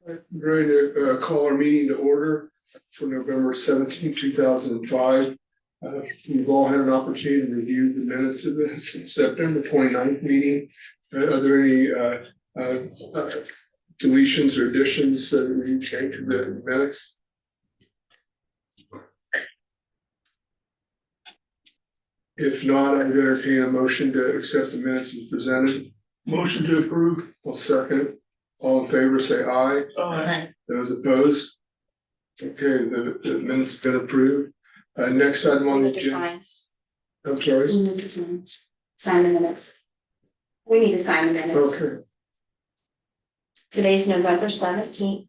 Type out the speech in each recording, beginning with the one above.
Ready to call our meeting to order for November 17, 2005. We've all had an opportunity to review the minutes of the September 29th meeting. Are there any deletions or additions that we change to the minutes? If not, I entertain a motion to accept the minutes as presented. Motion to approve. I'll second. All in favor, say aye. Aye. Those opposed? Okay, the minutes have been approved. Next item on the agenda. I'm sorry. We need to sign the minutes. We need to sign the minutes. Okay, Today's November 17th.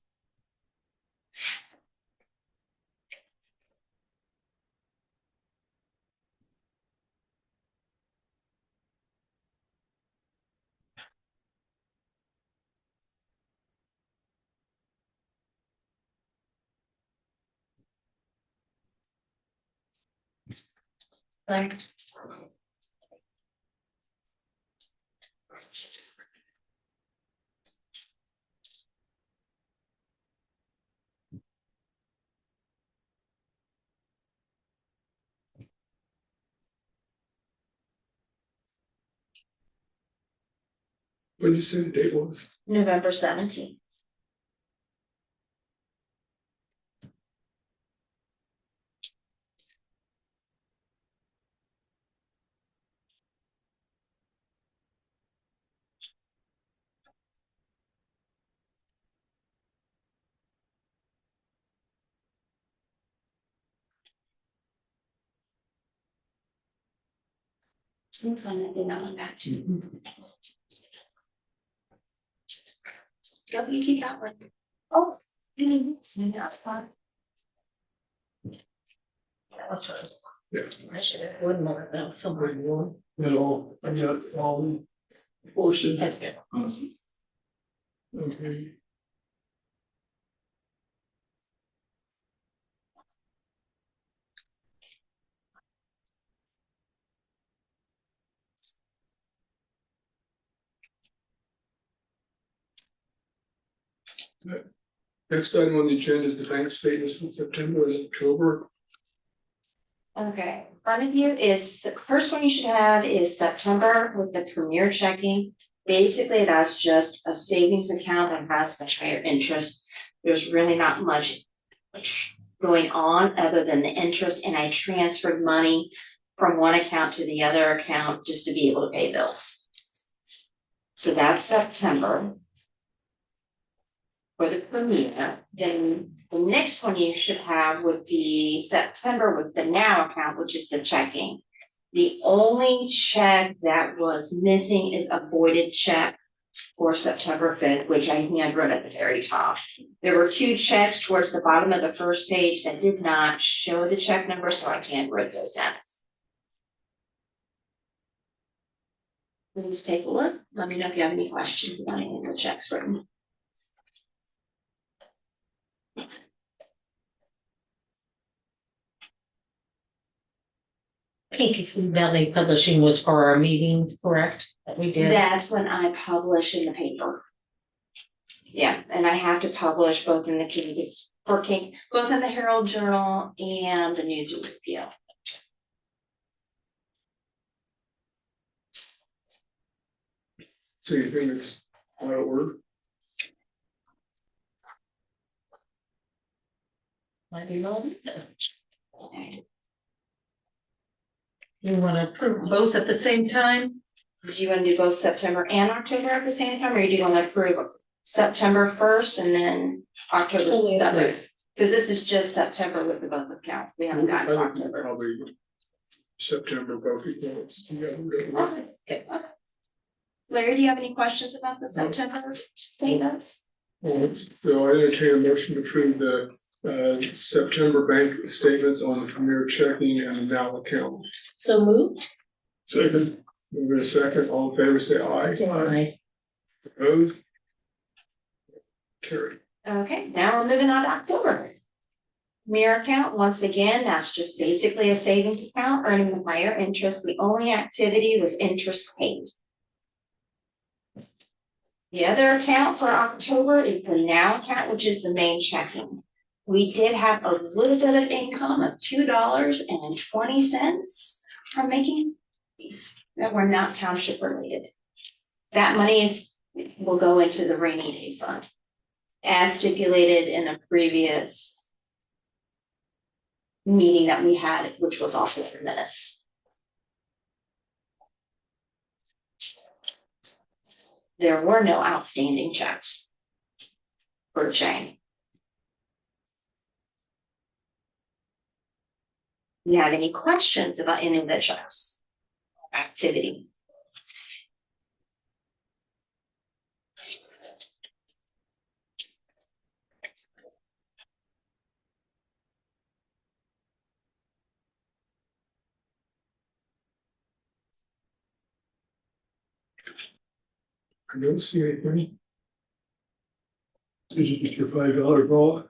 Thanks. what did you say the date was? November 17th. Looks like I did that one back to you. Yep, you keep that one. Oh, you need to sign that one. Yeah, that's right. Yeah. I should have one more though, somewhere. No, I got all portions. That's good. Okay. Next item on the agenda is the bank statements from September and October. Okay, in front of you is, first one you should have is September with the premier checking. Basically, that's just a savings account that has the higher interest. There's really not much going on other than the interest, and I transferred money from one account to the other account just to be able to pay bills. So that's September. For the premier, then the next one you should have would be September with the now account, which is the checking. The only check that was missing is a voided check for September 5th, which I handwrote at the very top. There were two checks towards the bottom of the first page that did not show the check number, so I handwrote those out. Please take a look. Let me know if you have any questions about any of the checks written. Pink Valley Publishing was for our meetings, correct? That we did. That's when I publish in the paper. Yeah, and I have to publish both in the both in the Herald Journal and the News and Review. So you think it's out of order? I do not. You want to approve both at the same time? Do you want to do both September and October at the same time, or do you want to approve September 1st and then October that way? Because this is just September with the both accounts. We haven't gotten to October. Probably September both accounts. Okay. Larry, do you have any questions about the September statements? So I entertain a motion to approve the September bank statements on the premier checking and the now account. So moved. Second. Move in a second. All in favor, say aye. Aye. Opposed? Carry. Okay, now we're moving on to October. Premier account, once again, that's just basically a savings account earning a higher interest. The only activity was interest paid. The other account for October is the now account, which is the main checking. We did have a little bit of income of $2.20 from making these that were not township related. That money will go into the rainy day fund, as stipulated in a previous meeting that we had, which was also in minutes. There were no outstanding checks for Jane. You have any questions about any of the checks? Activity? I don't see anything. Did you get your $5 ball?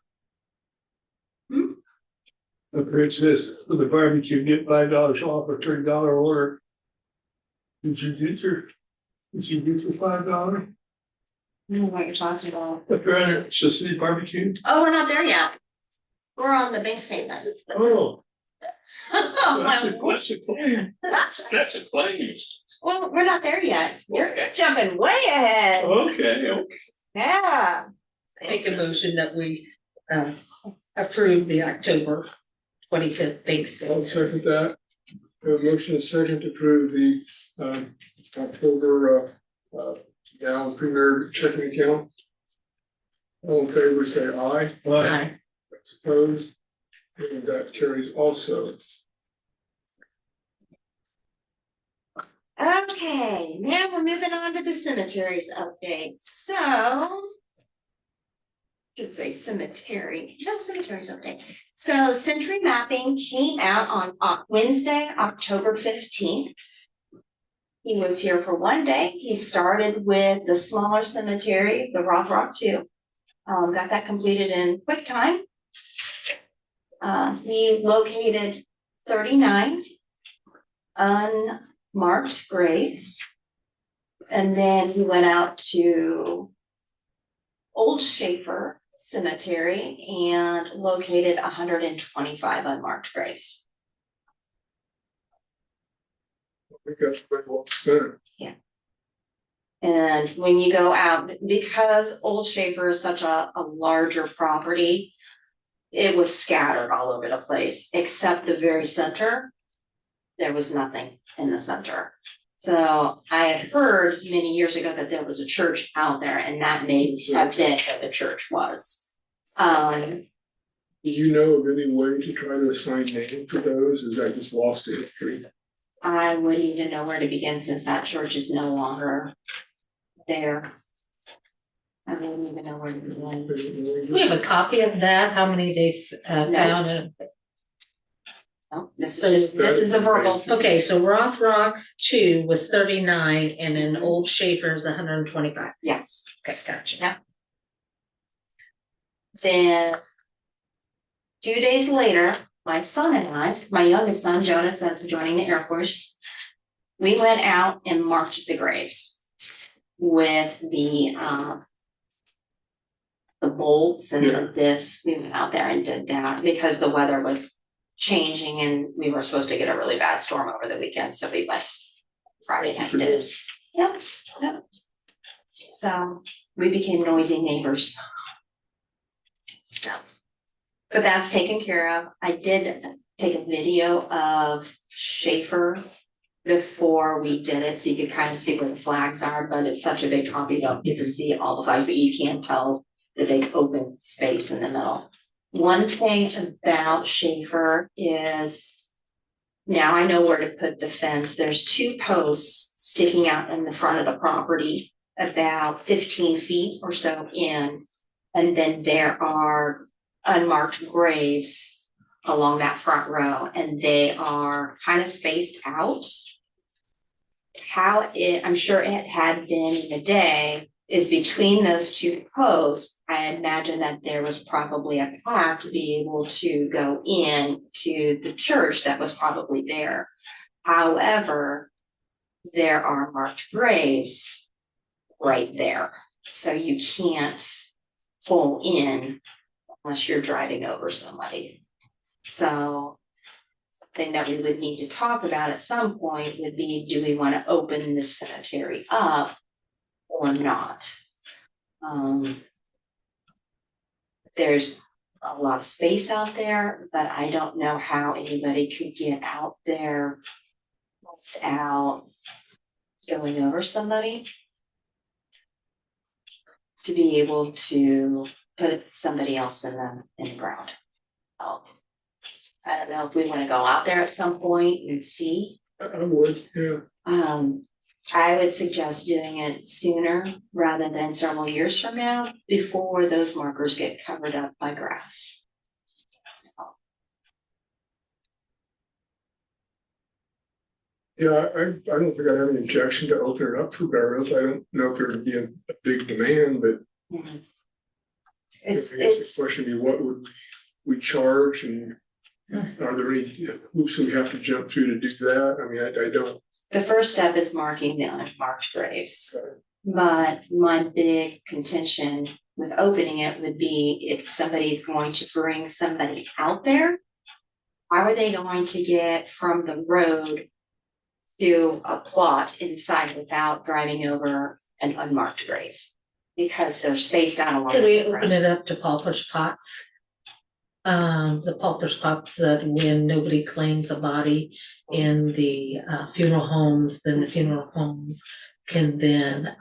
Up here it says, for the barbecue, get $5 off or $30 order. Did you get your $5? I don't know what you're talking about. Up there, it's just city barbecue. Oh, we're not there yet. We're on the bank statement. Oh, Oh, that's my a, word. that's a claim. That's a claim. Well, we're not there yet. You're Okay. jumping way ahead. Okay. Yeah. Make a motion that we approve the October 25th bank I'll statement. second that. Motion is second to approve the October now premier checking account. All in favor, say aye. Aye. Opposed, and that carries also. Okay, now we're moving on to the cemeteries update. So. Should say cemetery, no cemeteries update. So century mapping came out on Wednesday, October 15th. He was here for one day. He started with the smaller cemetery, the Rothrock 2. Got that completed in quick time. He located 39 unmarked graves. And then he went out to Old Schaefer Cemetery and located 125 unmarked graves. I think that's pretty well spent. And when you go out, because Old Schaefer is such a larger property, it was scattered all over the place, except the very center. There was nothing in the center. So I had heard many years ago that there was a church out there, and that may have been what the church was. Do you know of any way to try to assign names to those? Is that just lost to history? I wouldn't even know where to begin since that church is no longer there. I wouldn't even know where to begin. Do we have a copy of that? How many they've found? No, this is a verbal. Okay, so Rothrock 2 was 39 and then Old Schaefer is 125. Yes. Okay, gotcha. Yeah. Then 2 days later, my son and I, my youngest son, Jonas, that's joining the Air Force, we went out and marked the graves with the bolts and the discs. We went out there and did that because the weather was changing and we were supposed to get a really bad storm over the weekend. So we went Friday night. Did it. Yep. So we became noisy neighbors. But that's taken care of. I did take a video of Schaefer before we did it, so you could kind of see where the flags are, but it's such a big copy, you don't get to see all the flags, but you can tell the big open space in the middle. One thing about Schaefer is now I know where to put the fence. There's 2 posts sticking out in the front of the property, about 15 feet or so in, and then there are unmarked graves along that front row, and they are kind of spaced out. I'm sure it had been in the day, is between those 2 posts. I imagine that there was probably a path to be able to go in to the church that was probably there. However, there are marked graves right there. So you can't pull in unless you're driving over somebody. So something that we would need to talk about at some point would be, do we want to open this cemetery up or not? There's a lot of space out there, but I don't know how anybody could get out there without going over somebody to be able to put somebody else in the ground. I don't know if we want to go out there at some point and see. I would, yeah. I would suggest doing it sooner rather than several years from now, before those markers get covered up by grass. So, Yeah, I don't think I have any objection to open it up for burials. I don't know if there would be a big demand, but I guess the question would be, what would we charge, and are there any hoops we have to jump through to do that? I mean, I don't. The first step is marking the unmarked graves. But my big contention with opening it would be, if somebody's going to bring somebody out there, how are they going to get from the road to a plot inside without driving over an unmarked grave? Because they're spaced out along. Could we the road. open it up to pauper's plots? The pauper's plots, that when nobody claims a body in the funeral homes, then the funeral homes can then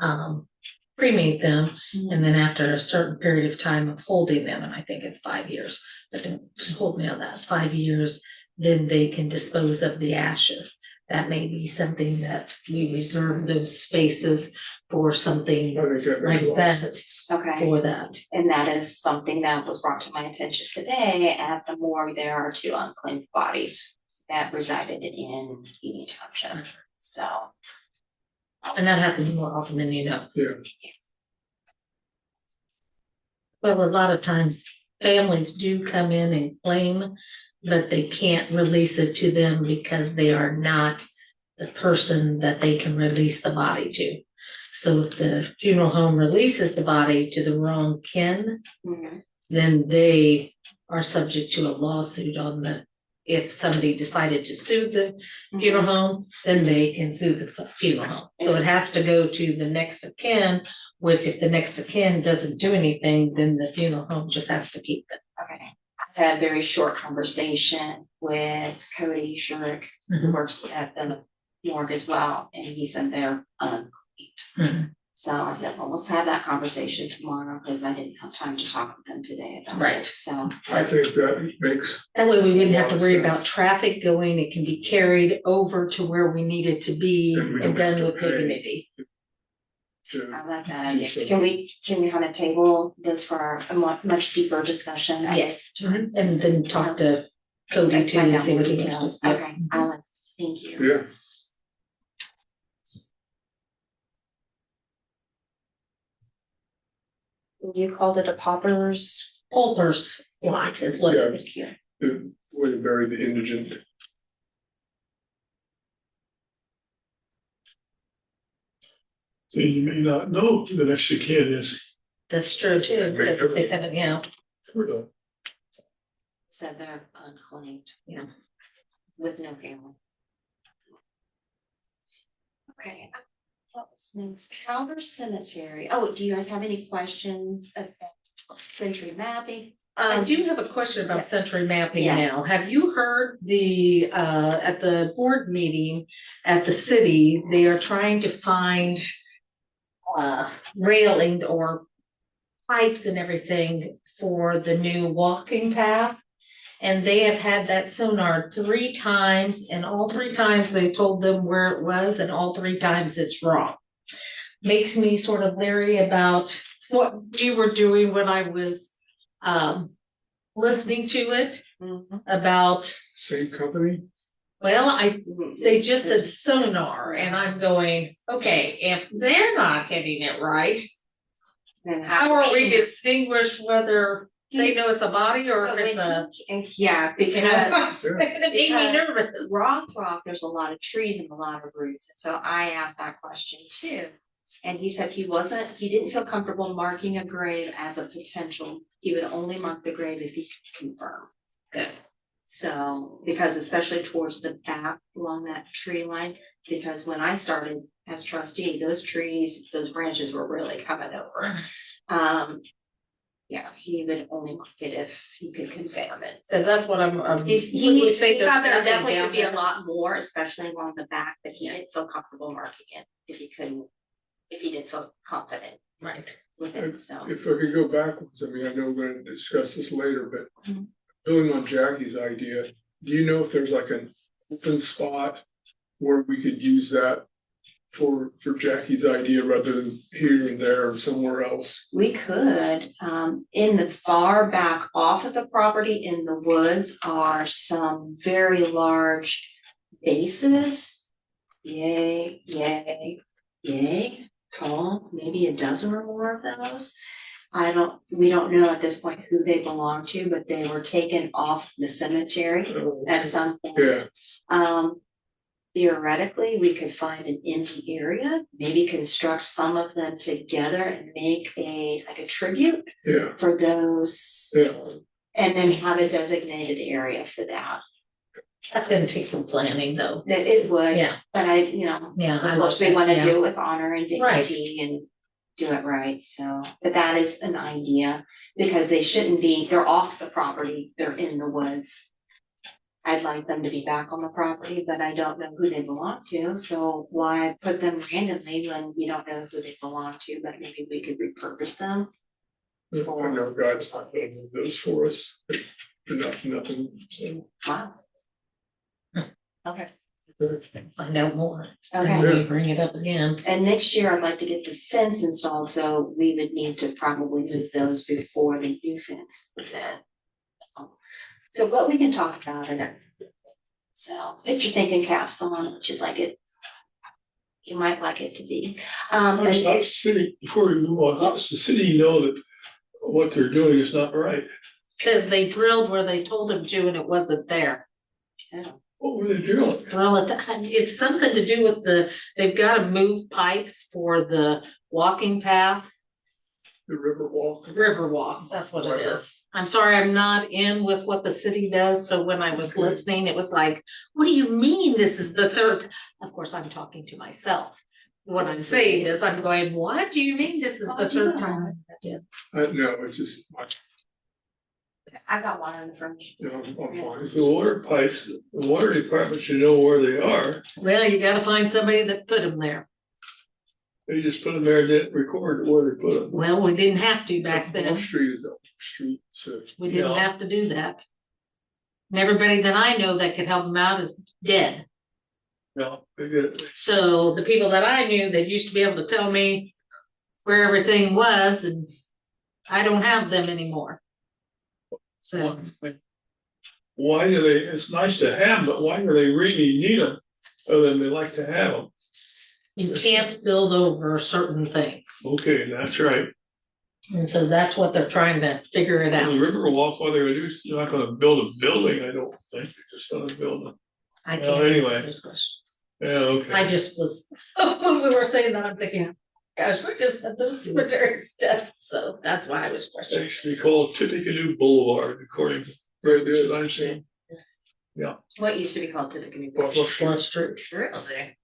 cremate them, and then after a certain period of time of holding them, and I think it's 5 years, but don't hold me on that, 5 years, then they can dispose of the ashes. That may be something that we reserve those spaces for something I think that makes a like lot of that, sense. Okay. for that. And that is something that was brought to my attention today. At the morgue, there are 2 unclaimed bodies that resided in Union Township. So. And that happens more often than you know. Yeah. Well, a lot of times families do come in and claim, but they can't release it to them because they are not the person that they can release the body to. So if the funeral home releases the body to the wrong kin, then they are subject to a lawsuit on the, if somebody decided to sue the funeral home, then they can sue the funeral home. So it has to go to the next of kin, which if the next of kin doesn't do anything, then the funeral home just has to keep it. Okay. I had a very short conversation with Cody Shurik, who works at the morgue as well, and he said they're unclaimed. So I said, well, let's have that conversation tomorrow, because I didn't have time to talk with them today about Right. it. So I think that makes. That way we wouldn't have to worry Sense. about traffic going. It can be carried over to where we need it to be And we and don't have done to with pay. dignity. I like that Do idea. something. Can we kind of table this for a much deeper discussion? Yes, and then talk to Cody Okay, too find and out see more what he wants details. to. Okay, thank you. Yeah. You called it a pauper's. Pauper's plot is what it is. The way to bury the indigent. So you may not know who the next of kin is. That's true too, because if they haven't, We're done. Said they're unclaimed. Yeah. With no family. Okay. What's next? Calvert Cemetery. Oh, do you guys have any questions about century mapping? I do have a question about yes. century mapping Yes. now. Have you heard the, at the board meeting at the city, they are trying to find railing or pipes and everything for the new walking path. And they have had that sonar 3 times, and all 3 times they told them where it was, and all 3 times it's wrong. Makes me sort of leery about what we were doing when I was listening to it about, Same company. well, they just said sonar, and I'm going, okay, if they're not hitting it right, Then how are we distinguish whether they know it's a body or So if it's when a, yeah, because because it made me because nervous. rock, there's a lot of trees and a lot of roots. And so I asked that question too. And he said he didn't feel comfortable marking a grave as a potential. He would only mark the grave if he could confirm. Good. So, because especially towards the back along that tree line, because when I started as trustee, those trees, those branches were really coming over. Yeah, he would only mark it if he could confirm it. So that's what I'm. When we he say there's thought there nothing definitely down could be a there. lot more, especially along the back, but he didn't feel comfortable marking it if he couldn't, if he didn't feel confident Right. with it, so. If I could go backwards, I mean, I know we're gonna discuss this later, but Mhm. building on Jackie's idea, do you know if there's like an open spot where we could use that for Jackie's idea rather than here and there or somewhere else? We could, in the far back off of the property in the woods are some very large bases. Yay, tall, maybe a dozen or more of those. We don't know at this point who they belong to, but they were taken off the cemetery at some point. Yeah, Theoretically, we could find an empty area, maybe construct some of them together and make like a tribute yeah, for those. yeah. And then have a designated area for that. That's gonna take some planning though. That it would, Yeah, but yeah. of course, we wanna yeah. do it with honor and Right. dignity and do it right, so, but that is an idea. Because they shouldn't be, they're off the property, they're in the woods. I'd like them to be back on the property, but I don't know who they belong to, so why put them randomly when you don't know who they belong to, but maybe we could repurpose them. I know guys like those for us, for nothing, so. Wow. Okay. Find out more. Okay. And we bring it up again. And next year I'd like to get the fence installed, so we would need to probably move those before the new fence was in. So, but we can talk about it. So, if you're thinking castle on it, you'd like it. You might like it to be. How does the city, before we move on, how does the city know that what they're doing is not right? Cause they drilled where they told them to and it wasn't there. What were they drilling? Drill it, it's something to do with they've gotta move pipes for the walking path. The River walk, that's what it is. I'm sorry, I'm not in with what the city does, so when I was listening, it was like, what do you mean this is the third? Of course, I'm talking to myself. What I'm saying is, I'm going, what do you mean this is the third time? No, it's just, I got one in the front. I'm fine. The water pipes, the water department should know where they are. Well, you gotta find somebody that put them there. They just put them there and didn't record where they put them. Well, we didn't have to back then. Wall Street is up street, so. We didn't Yeah. have to do that. And everybody that I know that could help them out is dead. No, they get it. So the people that I knew that used to be able to tell me where everything was, and I don't have them anymore. So, Why do they, it's nice to have, but why do they really need them? Other than they like to have them. you can't build over certain things. Okay, that's right. And so that's what they're trying to figure it The out. Riverwalk, what they're gonna do is they're not gonna build a building, I don't think, they're just gonna build a, I well, can't anyway. answer those questions. yeah, okay. I just was, when we were saying that, I'm thinking, gosh, we just had those cemetery stuff, so that's why I was It questioning. used to be called Tippecanoe Boulevard, according to Right there. what I'm saying. What used to be called Tippecanoe. Buffalo Bluff Street. Really?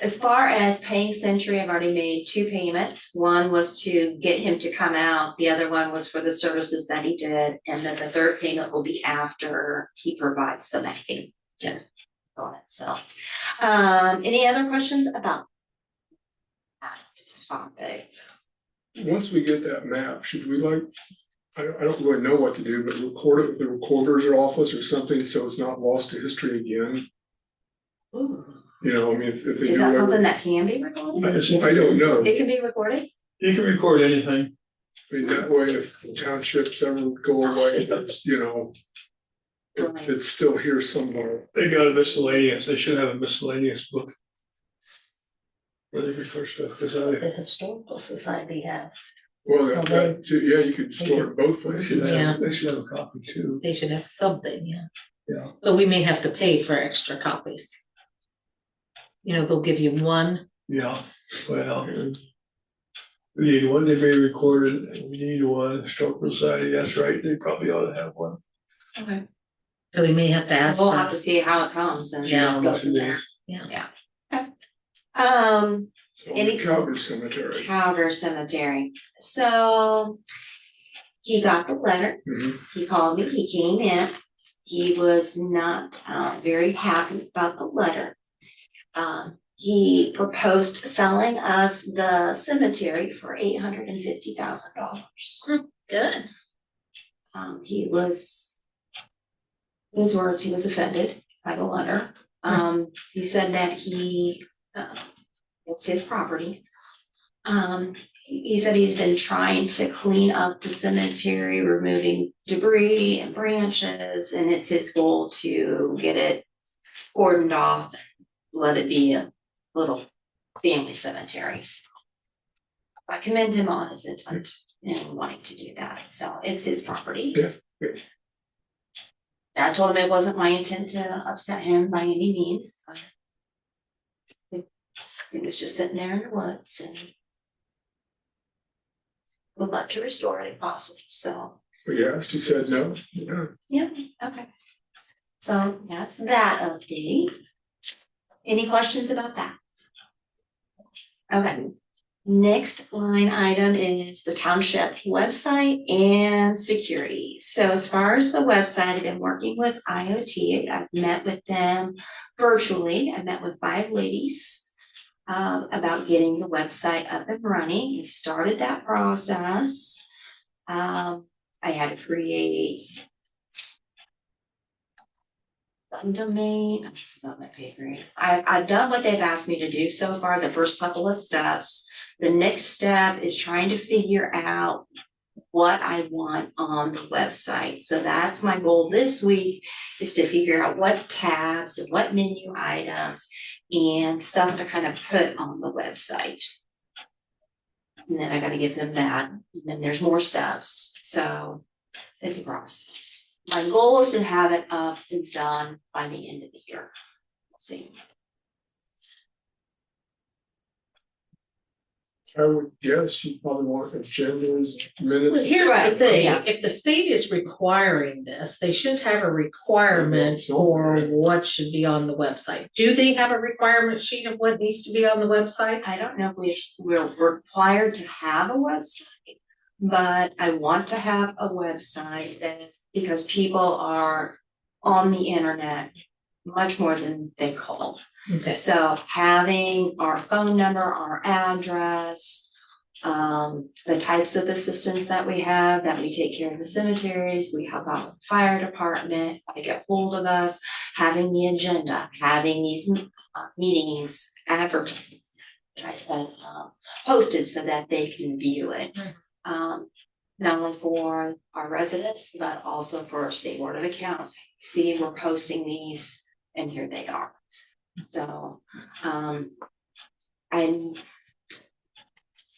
As far as paying Century, I've already made 2 payments. One was to get him to come out. The other one was for the services that he did. And then the third payment will be after he provides the mapping. Yeah. On it, so, any other questions about that topic? Once we get that map, should we I don't really know what to do, but record it with the recorder's office or something, so it's not lost to history again. Ooh. You know, I mean, if they Is do that ever- something that can be recorded? I don't know. It can be recorded? You can record anything. I mean, that way, if townships ever go away, it's, it's still here somewhere. They got a miscellaneous, they should have a miscellaneous book. Where they refer stuff, because The Historical Society has. Well, Well, that too, yeah, you could store it both places. Yeah. they should have a copy too. They should have something, yeah. Yeah. But we may have to pay for extra copies. they'll give you one. Yeah, well. We need one to be recorded, and we need one, historical society, that's right, they probably ought to have one. Okay. So we may have to ask. We'll for- have to see how it comes and Yeah. go from there. Yeah. So Any- the Calvary Cemetery. Calder Cemetery. So he got the letter. Mhm. He called me. He came in. He was not very happy about the letter. He proposed selling us the cemetery for $850,000. Good. He was, in his words, he was offended by the letter. He said that it's his property. He said he's been trying to clean up the cemetery, removing debris and branches, and it's his goal to get it cordoned off, let it be a little family cemetery. I commend him on his intent in wanting to do that, so it's his property. Yeah, good. I told him it wasn't my intent to upset him by any means. It was just sitting there in the woods and would love to restore it if possible, so. But yeah, she said no. Yeah. Yeah, okay. So that's that update. Any questions about that? Okay, next line item is the township website and security. So as far as the website, I've been working with IoT. I've met with them virtually. I met with 5 ladies about getting the website up and running. We've started that process. I had to create some domain. I'm just about my favorite. I've done what they've asked me to do so far, the first couple of steps. The next step is trying to figure out what I want on the website. So that's my goal this week, is to figure out what tabs and what menu items and stuff to kind of put on the website. And then I got to give them that. And then there's more steps. So it's a process. My goal is to have it up and done by the end of the year. We'll see. I would guess you probably want agendas, minutes. Well, here's the Right, thing, yeah. if the state is requiring this, they should have a requirement for what should be on the website. Do they have a requirement sheet of what needs to be on the website? I don't know if we're required to have a website, but I want to have a website that, because people are on the internet much more than they call. Okay, So having our phone number, our address, the types of assistance that we have, that we take care of the cemeteries, we help out with the fire department, how to get hold of us, having the agenda, having these meetings advertised, posted so that they can view it. Not only for our residents, but also for our state board of accounts. See, we're posting these and here they are. So, and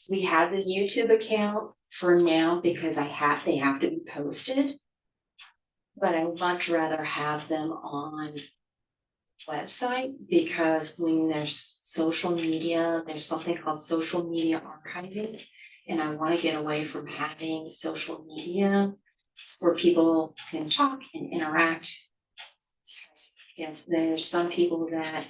we have the YouTube account for now because they have to be posted. But I would much rather have them on website, because when there's social media, there's something called social media archiving. And I want to get away from having social media where people can talk and interact. Yes, there's some people that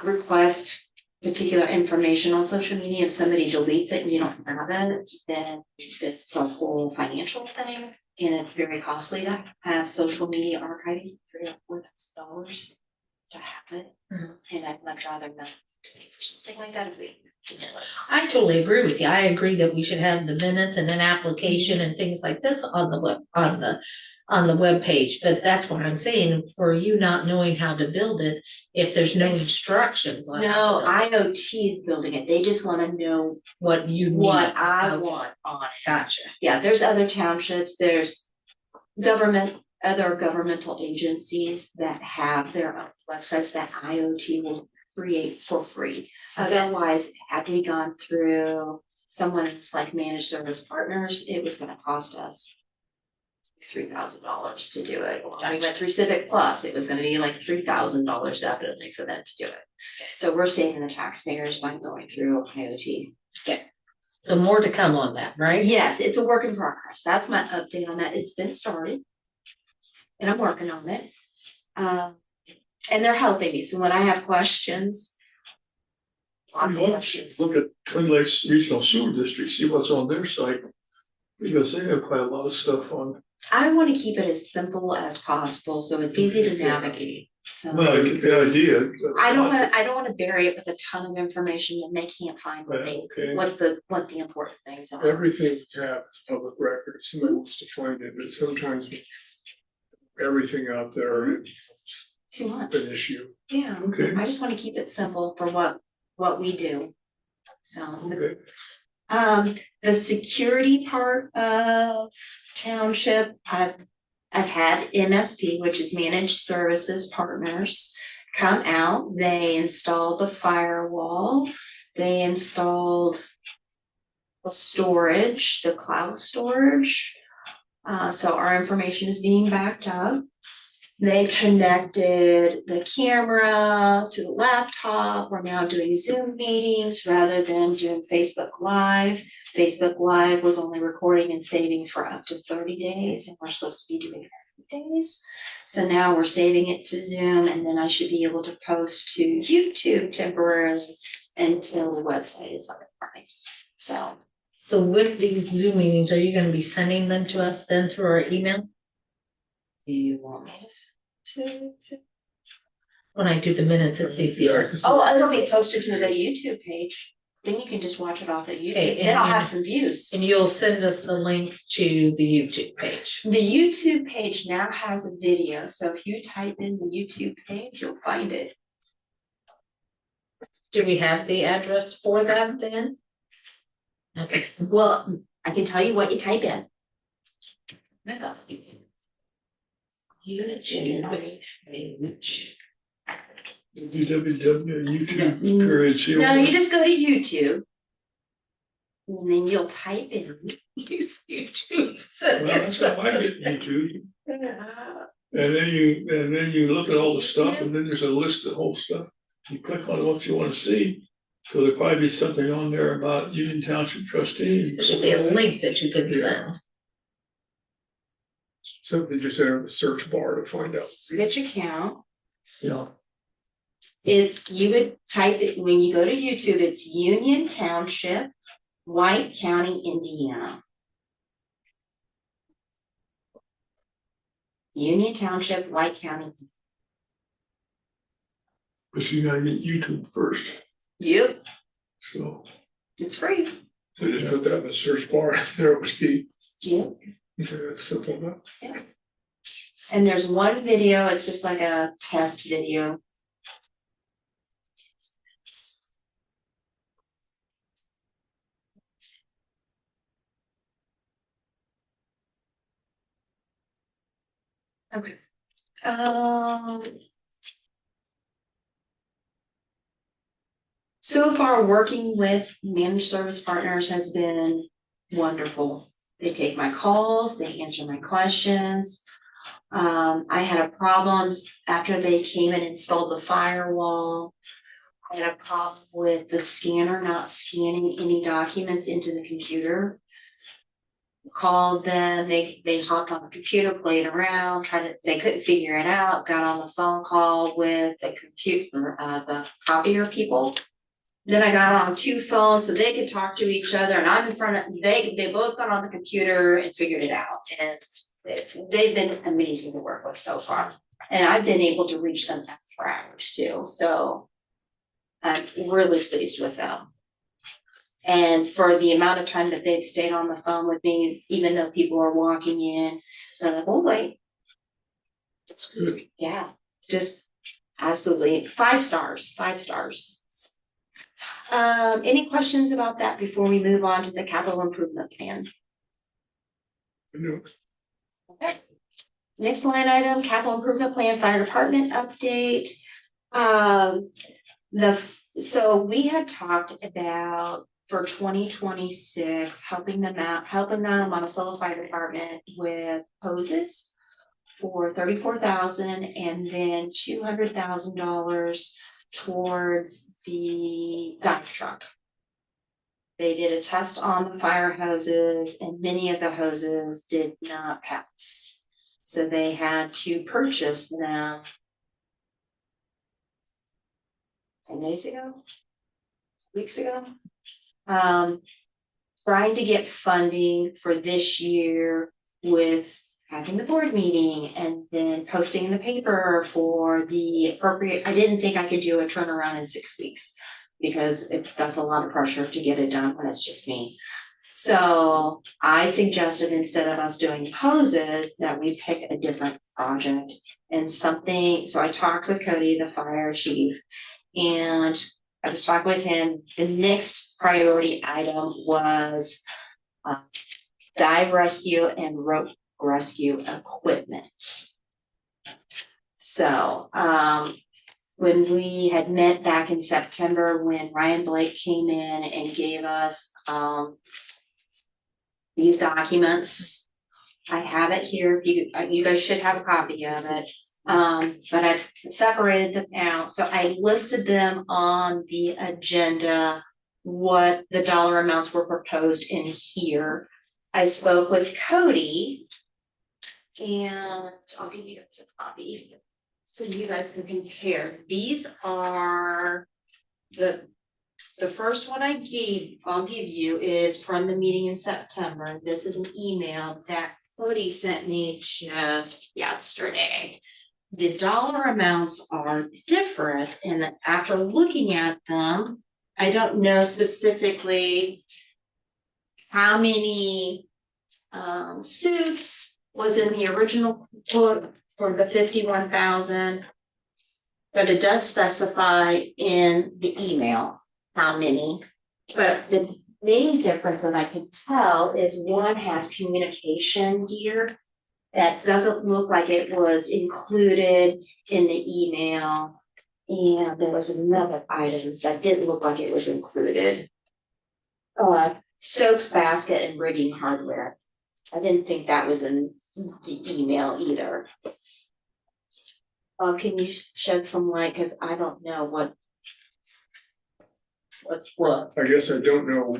request particular information on social media. If somebody deletes it and you don't have it, then it's a whole financial thing. And it's very costly to have social media archives, $3,000 or $4,000 to have it. And I'd much rather not pay for something like that if we. I totally agree with you. I agree that we should have the minutes and an application and things like this on the web page, but that's what I'm saying, for you not knowing how to build it, if there's no instructions on. No, how to build it. IoT is building it. They just want to know What you need. what I Okay, want on it. Gotcha. Yeah, there's other townships, there's other governmental agencies that have their own websites that IoT will create for free. Otherwise, had we gone through someone who's like managed service partners, it was gonna cost us $3,000 to do it. I went through Civic Plus, it was gonna be like $3,000 definitely for them to do it. So we're saving the taxpayers by going through IoT. So more to come on that, right? Yes, it's a work in progress. That's my update on that. It's been started. And I'm working on it. And they're helping me. So when I have questions. Lots of questions. Look at Twin Lakes Regional Sewer District, see what's on their site. Because they have quite a lot of stuff on. I want to keep it as simple as possible, so it's easy to navigate. So Well, I get the idea. I don't want to bury it with a ton of information and they can't find what the important things are. Everything we have is public record, if somebody wants to find it, but sometimes everything out there is Too much. an issue. Yeah, Okay, I just want to keep it simple for what we do. So. okay. The security part of township, I've had MSP, which is Managed Services Partners, come out. They installed the firewall. They installed the storage, the cloud storage. So our information is being backed up. They connected the camera to the laptop. We're now doing Zoom meetings rather than doing Facebook Live. Facebook Live was only recording and saving for up to 30 days, and we're supposed to be doing 30 days. So now we're saving it to Zoom, and then I should be able to post to YouTube temporarily until the website is up and running. So with these Zoom meetings, are you gonna be sending them to us then through our email? Do you want me to? When I do the minutes, it's easier. Oh, it'll be posted to the YouTube page. Then you can just watch it off at YouTube. Okay, Then I'll have some views. And you'll send us the link to the YouTube page. The YouTube page now has a video, so if you type in the YouTube page, you'll find it. Do we have the address for that then? Okay. Well, I can tell you what you type in. www.youtube.com. No, you just go to YouTube. And then you'll type in. Use YouTube. Well, that's how I get YouTube. And then you look at all the stuff, and then there's a list of whole stuff. You click on what you want to see. So there'll probably be something on there about Union Township trustee. There should be a link that you can send. So they just enter the search bar to find out. Switch account. Yeah. You would type it when you go to YouTube, it's Union Township, White County, Indiana. Union Township, White County. But you gotta get YouTube first. Yep, So. it's free. So just put that in the search bar, there it would be. Yep. Okay, that's simple enough. And there's one video, it's just like a test video. Okay. So far, working with managed service partners has been wonderful. They take my calls, they answer my questions. I had a problem after they came and installed the firewall. I had a problem with the scanner not scanning any documents into the computer. Called them, they hopped on the computer, played around, they couldn't figure it out, got on the phone call with the the copier people. Then I got on 2 phones so they could talk to each other, and I'm in front of, they both got on the computer and figured it out. And they've been amazing to work with so far. And I've been able to reach them after hours too. So I'm really pleased with them. And for the amount of time that they've stayed on the phone with me, even though people are walking in, they're like, oh wait. That's good. Yeah, just absolutely 5 stars, 5 stars. Any questions about that before we move on to the capital improvement plan? No. Okay. Next line item, capital improvement plan, fire department update. So we had talked about for 2026, helping the Monticello Fire Department with hoses for 34,000, and then $200,000 towards the dump truck. They did a test on the fire hoses, and many of the hoses did not pass. So they had to purchase them 10 days ago, weeks ago. Trying to get funding for this year with having the board meeting and then posting in the paper for the appropriate. I didn't think I could do a turnaround in 6 weeks because that's a lot of pressure to get it done when it's just me. So I suggested, instead of us doing hoses, that we pick a different project and something. So I talked with Cody, the fire chief, and I was talking with him. The next priority item was dive rescue and rope rescue equipment. So when we had met back in September, when Ryan Blake came in and gave us these documents, I have it here. You guys should have a copy of it. But I've separated them out. So I listed them on the agenda, what the dollar amounts were proposed in here. I spoke with Cody, and I'll give you guys a copy so you guys can compare. These are the first one I'll give you is from the meeting in September. This is an email that Cody sent me just yesterday. The dollar amounts are different, and after looking at them, I don't know specifically how many suits was in the original quote for the 51,000, but it does specify in the email how many. But the main difference that I can tell is one has communication gear that doesn't look like it was included in the email, and there was another item that didn't look like it was included. Stokes basket and rigging hardware. I didn't think that was in the email either. Can you shed some light, because I don't know what's what. I guess I don't know,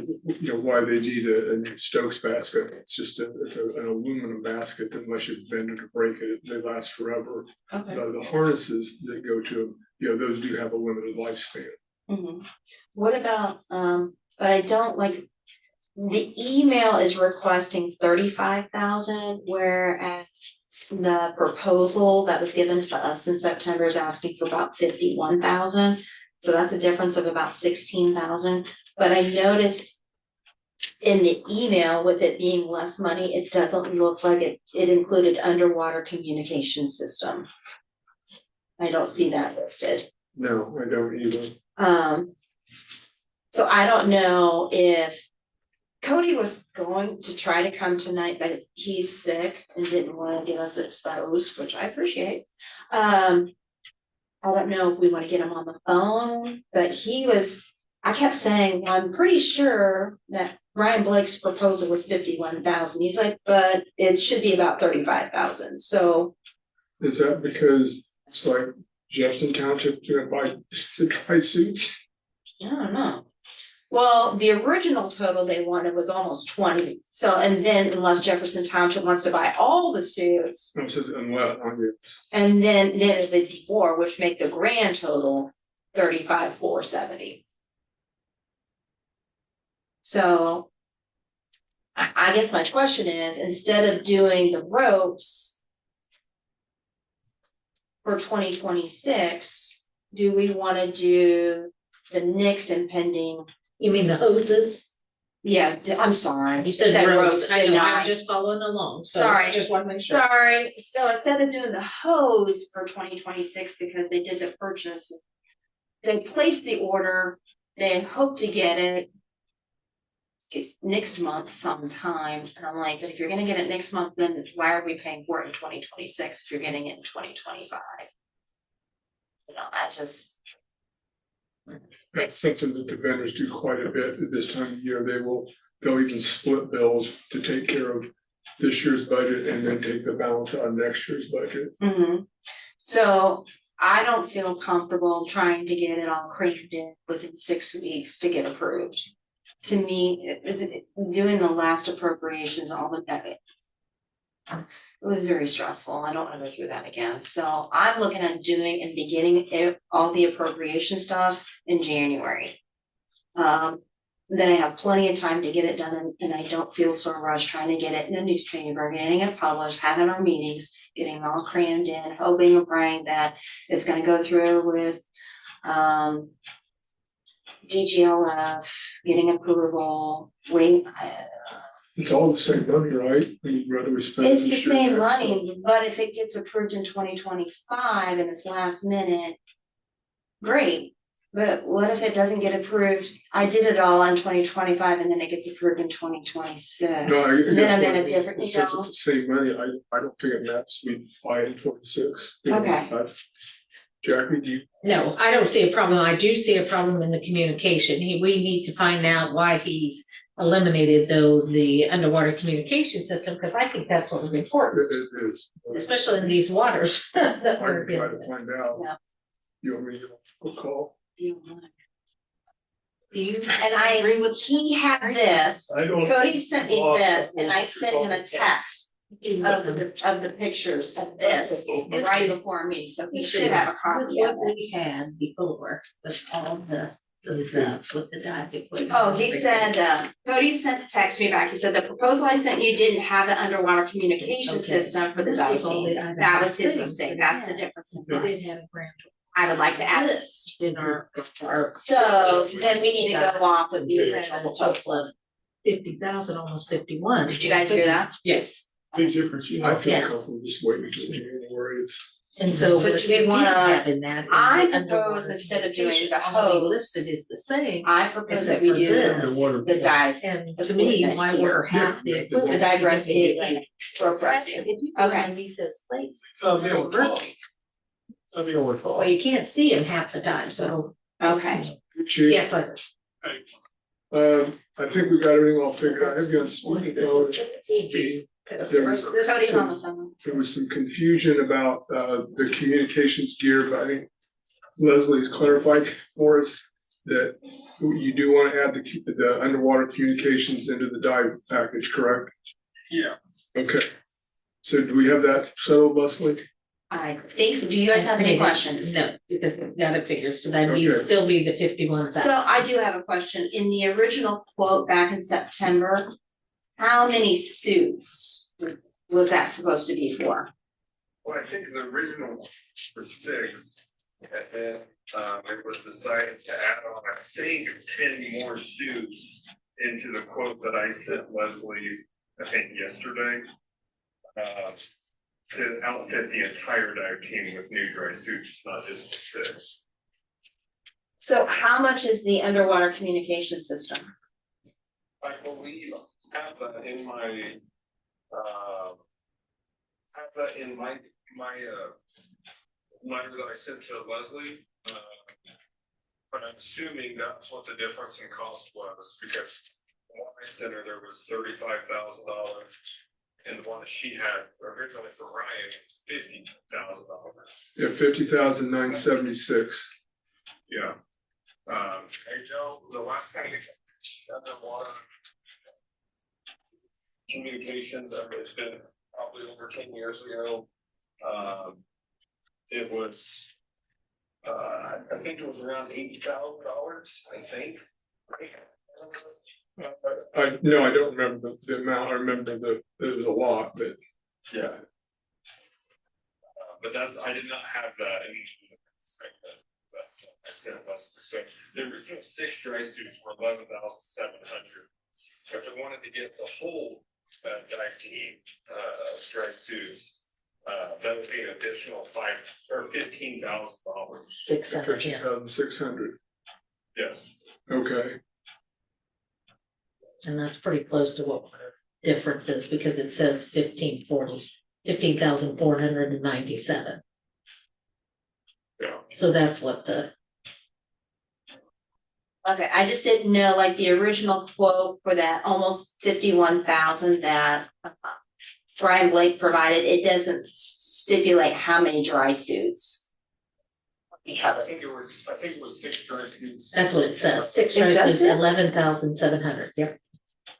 why they need a new Stokes basket. It's just an aluminum basket that unless you bend it or break it, they last forever. Okay. The harnesses that go to them, those do have a limited lifespan. Mm-hmm. What about, but I don't like, the email is requesting 35,000, whereas the proposal that was given to us in September is asking for about 51,000. So that's a difference of about 16,000. But I noticed in the email, with it being less money, it doesn't look like it included underwater communication system. I don't see that listed. No, I don't either. So I don't know if Cody was going to try to come tonight, but he's sick and didn't want to get us exposed, which I appreciate. I don't know if we want to get him on the phone, but I kept saying, well, I'm pretty sure that Ryan Blake's proposal was 51,000. He's like, but it should be about 35,000. So. Is that because it's like Jefferson Township to buy the dry suits? I don't know. Well, the original total they wanted was almost 20. So, and then unless Jefferson Township wants to buy all the suits. No, it says unless. And then it's 54, which make the grand total 35,470. So I guess my question is, instead of doing the ropes for 2026, do we want to do the next impending? You mean the hoses? Yeah, I'm sorry. You said ropes. I know, didn't I'm just following along. So Sorry. I just want to make sure. Sorry. So instead of doing the hose for 2026, because they did the purchase, they placed the order, they hope to get it next month sometime. And I'm like, but if you're gonna get it next month, then why are we paying for it in 2026 if you're getting it in 2025? I just. That's something that the vendors do quite a bit at this time of year. They'll even split bills to take care of this year's budget and then take the balance out of next year's budget. Mhm. So I don't feel comfortable trying to get it all cranked in within 6 weeks to get approved. To me, doing the last appropriations, all of that, it was very stressful. I don't want to go through that again. So I'm looking at doing and beginning all the appropriation stuff in January. Then I have plenty of time to get it done and I don't feel so rushed trying to get it in the newspaper, getting it published, having our meetings, getting it all crammed in, hoping and praying that it's gonna go through with DGLF, getting approval, waiting. It's all the same money, right? We'd rather we spend. It's the this year same next money, but if it gets approved in 2025 and it's last minute, great. But what if it doesn't get approved? I did it all in 2025 and then it gets approved in 2026. No, I And guess then I'm what in I a mean, different, you since know, it's the same money, I don't think it matters. We buy in 26. Okay. Jackie, do you? No, I don't see a problem. I do see a problem in the communication. We need to find out why he's eliminated the underwater communication system, because I think that's what was important, It is. especially in these waters. that I we're can try in. to find out. Yeah. You want me to go call? Do you? and I agree with, he had this, I don't. Cody sent me this, and I sent him a text of the pictures of this right before me, so he should have a copy of What it. we had before, with all the stuff with the dive equipment. Oh, he said, Cody text me back, he said, the proposal I sent you didn't have the underwater communication Okay. system for the This dive was all the team. items That was his things mistake, that that's the we difference in We price. didn't have a grant. I would like to add this. In our. So then we need to go off with the We had original a proposal. total of 50,000, almost 51. Did you guys hear that? Yes, Big difference, you I know. feel Yeah. comfortable just waiting until January. and so But what do we we did wanna- have in that. is I the propose underwater instead of doing the communication, all they hose, listed is the same. I propose Except that we for do this. Underwater. the dive And to me, equipment why here. we're half the Yeah, equipment. The dive because rescue they- and rope rescue. If you go Okay. underneath those plates. it's That'll be not on top. working. That'd be over. Well, you can't see them half the time, so. Okay, Chief, Yes, I. I think we got everything all figured out. Have you on speaking phone? Cody's on the phone. There was some confusion about the communications gear, but I think Leslie's clarified for us that you do want to add the underwater communications into the dive package, correct? Yeah. Okay. So do we have that settled, Leslie? I think so. Do you guys have any questions? No, because we've got it figured, so that needs Okay. still be the 51,000. So I do have a question. In the original quote back in September, how many suits was that supposed to be for? Well, I think the original was 6, and then it was decided to add on, I think, 10 more suits into the quote that I sent Leslie, I think yesterday. To outfit the entire dive team with new dry suits, not just the 6. So how much is the underwater communication system? I believe I have that in my, letter that I sent to Leslie. But I'm assuming that's what the difference in cost was, because the one I sent her, there was $35,000. And the one that she had originally for Ryan was $50,000. Yeah, 50,976. Yeah. I know the last time we got the water communications, it's been probably over 10 years ago. It was, I think it was around $80,000, I think. No, I don't remember the amount. I remember it was a lot, but Yeah. But I did not have that in that I said less. So the original 6 dry suits were 11,700. If I wanted to get the whole dive team dry suits, that would be an additional $15,000. 600, yeah. 50,600. Yes. Okay. And that's pretty close to what the difference is, because it says 15,497. Yeah. So that's what the Okay, I just didn't know, like, the original quote for that almost 51,000 that Brian Blake provided, it doesn't stipulate how many dry suits. I think it was 6 dry suits. That's what it says, 6 It dry does suits, it? 11,700, yep.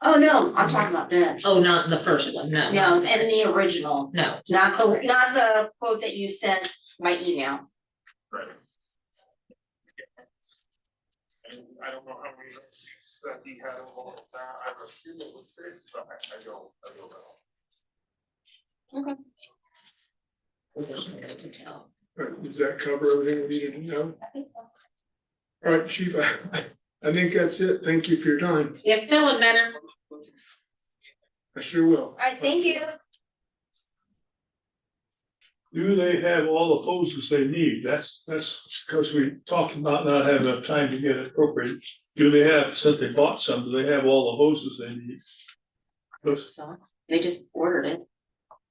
Oh, no, I'm talking about this. Oh, not the first one, no. No, and the original, No, not the quote that you sent by email. Right. And I don't know how many dry suits that he had involved with that. I'm assuming it was 6, but I don't know. we just need to tell. Does that cover everything we needed to know? All right, Chief, I think that's it. Thank you for your time. You're feeling better. I sure will. All right, thank you. Do they have all the hoses they need? That's because we talked about not having enough time to get it appropriated. Do they have, since they bought some, do they have all the hoses they need? Because So they just ordered it.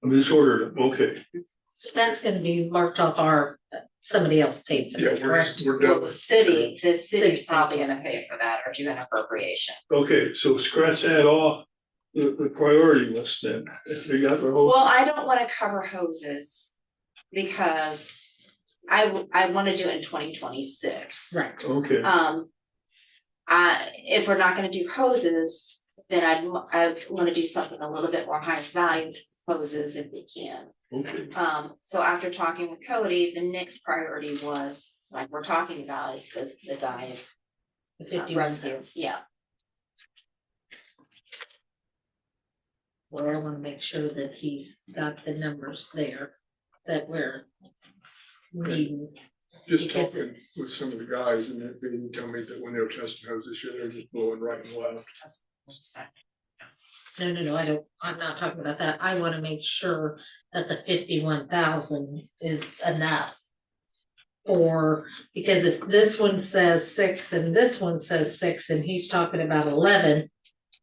I just ordered them, okay. So that's gonna be marked off our, somebody else paid for Yeah, that, correct? we're Well, done. the city's probably gonna pay for that or do an appropriation. Okay, so scratch that off the priority list then, if they got their hose. Well, I don't wanna cover hoses because I wanna do it in 2026. Right, Okay, If we're not gonna do hoses, then I wanna do something a little bit more high value hoses if we can. okay, So after talking with Cody, the next priority was, like we're talking about, is the dive the 51. rescue, yeah. Well, I wanna make sure that he's got the numbers there, that we're needing. Just Because talking with some of the guys and they didn't tell me that when they were testing hoses this year, they're just blowing right and left. No, I'm not talking about that. I wanna make sure that the 51,000 is enough. Or, because if this one says 6 and this one says 6 and he's talking about 11.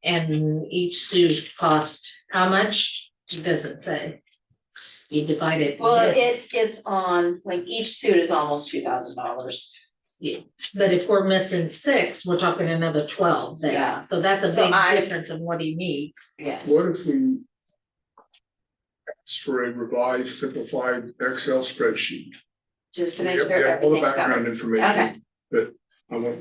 And each suit cost how much? It doesn't say. You divide it. Well, it's on, like, each suit is almost $2,000. Yeah, but if we're missing 6, we're talking another 12 there. Yeah. So that's a So big difference in what he needs. Yeah. What if we asked for a revised, simplified Excel spreadsheet? Just to We make have- sure we have all the everything's background covered. information. Okay. But I want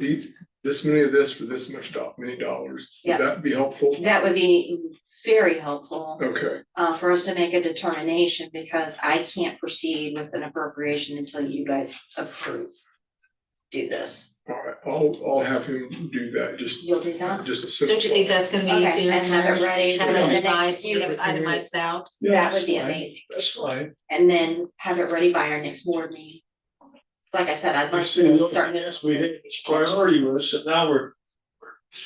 this many of this for this much many dollars. Yeah. Would that be helpful? That would be very helpful, Okay, for us to make a determination, because I can't proceed with an appropriation until you guys approve. Do this. all right, I'll have him do that, You'll do that? just a simple. Don't you think that's gonna be Okay, easier? and have it ready Have for it the next itemized, few- have it itemized out? Yeah, That that's would be fine. amazing. That's fine. And then have it ready by our next board meeting. Like I said, I'd You like see, to look start. at this, we hit priority list, and now we're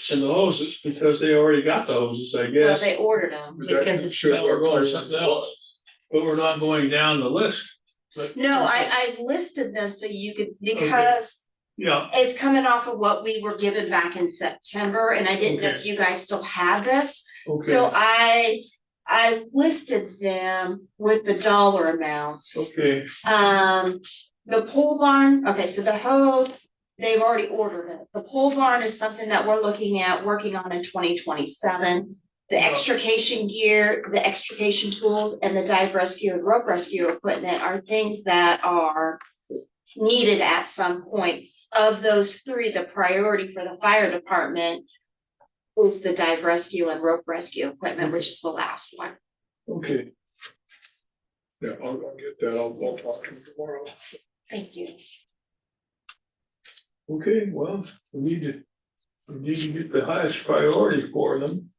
in the hoses because they already got the hoses, I Well, guess. they ordered them. But that Because it's- shows Now we're what going our something priority else. was. But we're not going down the list. But- No, I listed them so you could, because Yeah, it's coming off of what we were given back in September, and I didn't know if Okay. you guys still had this. So okay, I listed them with the dollar amounts. okay, The pole barn, okay, so the hose, they've already ordered it. The pole barn is something that we're looking at working on in 2027. The Yeah. extrication gear, the extrication tools, and the dive rescue and rope rescue equipment are things that are needed at some point. Of those three, the priority for the fire department is the dive rescue and rope rescue equipment, which is the last one. okay. Yeah, I'll get that, I'll talk to him tomorrow. Thank you. Okay, well, we need to get the highest priority for them,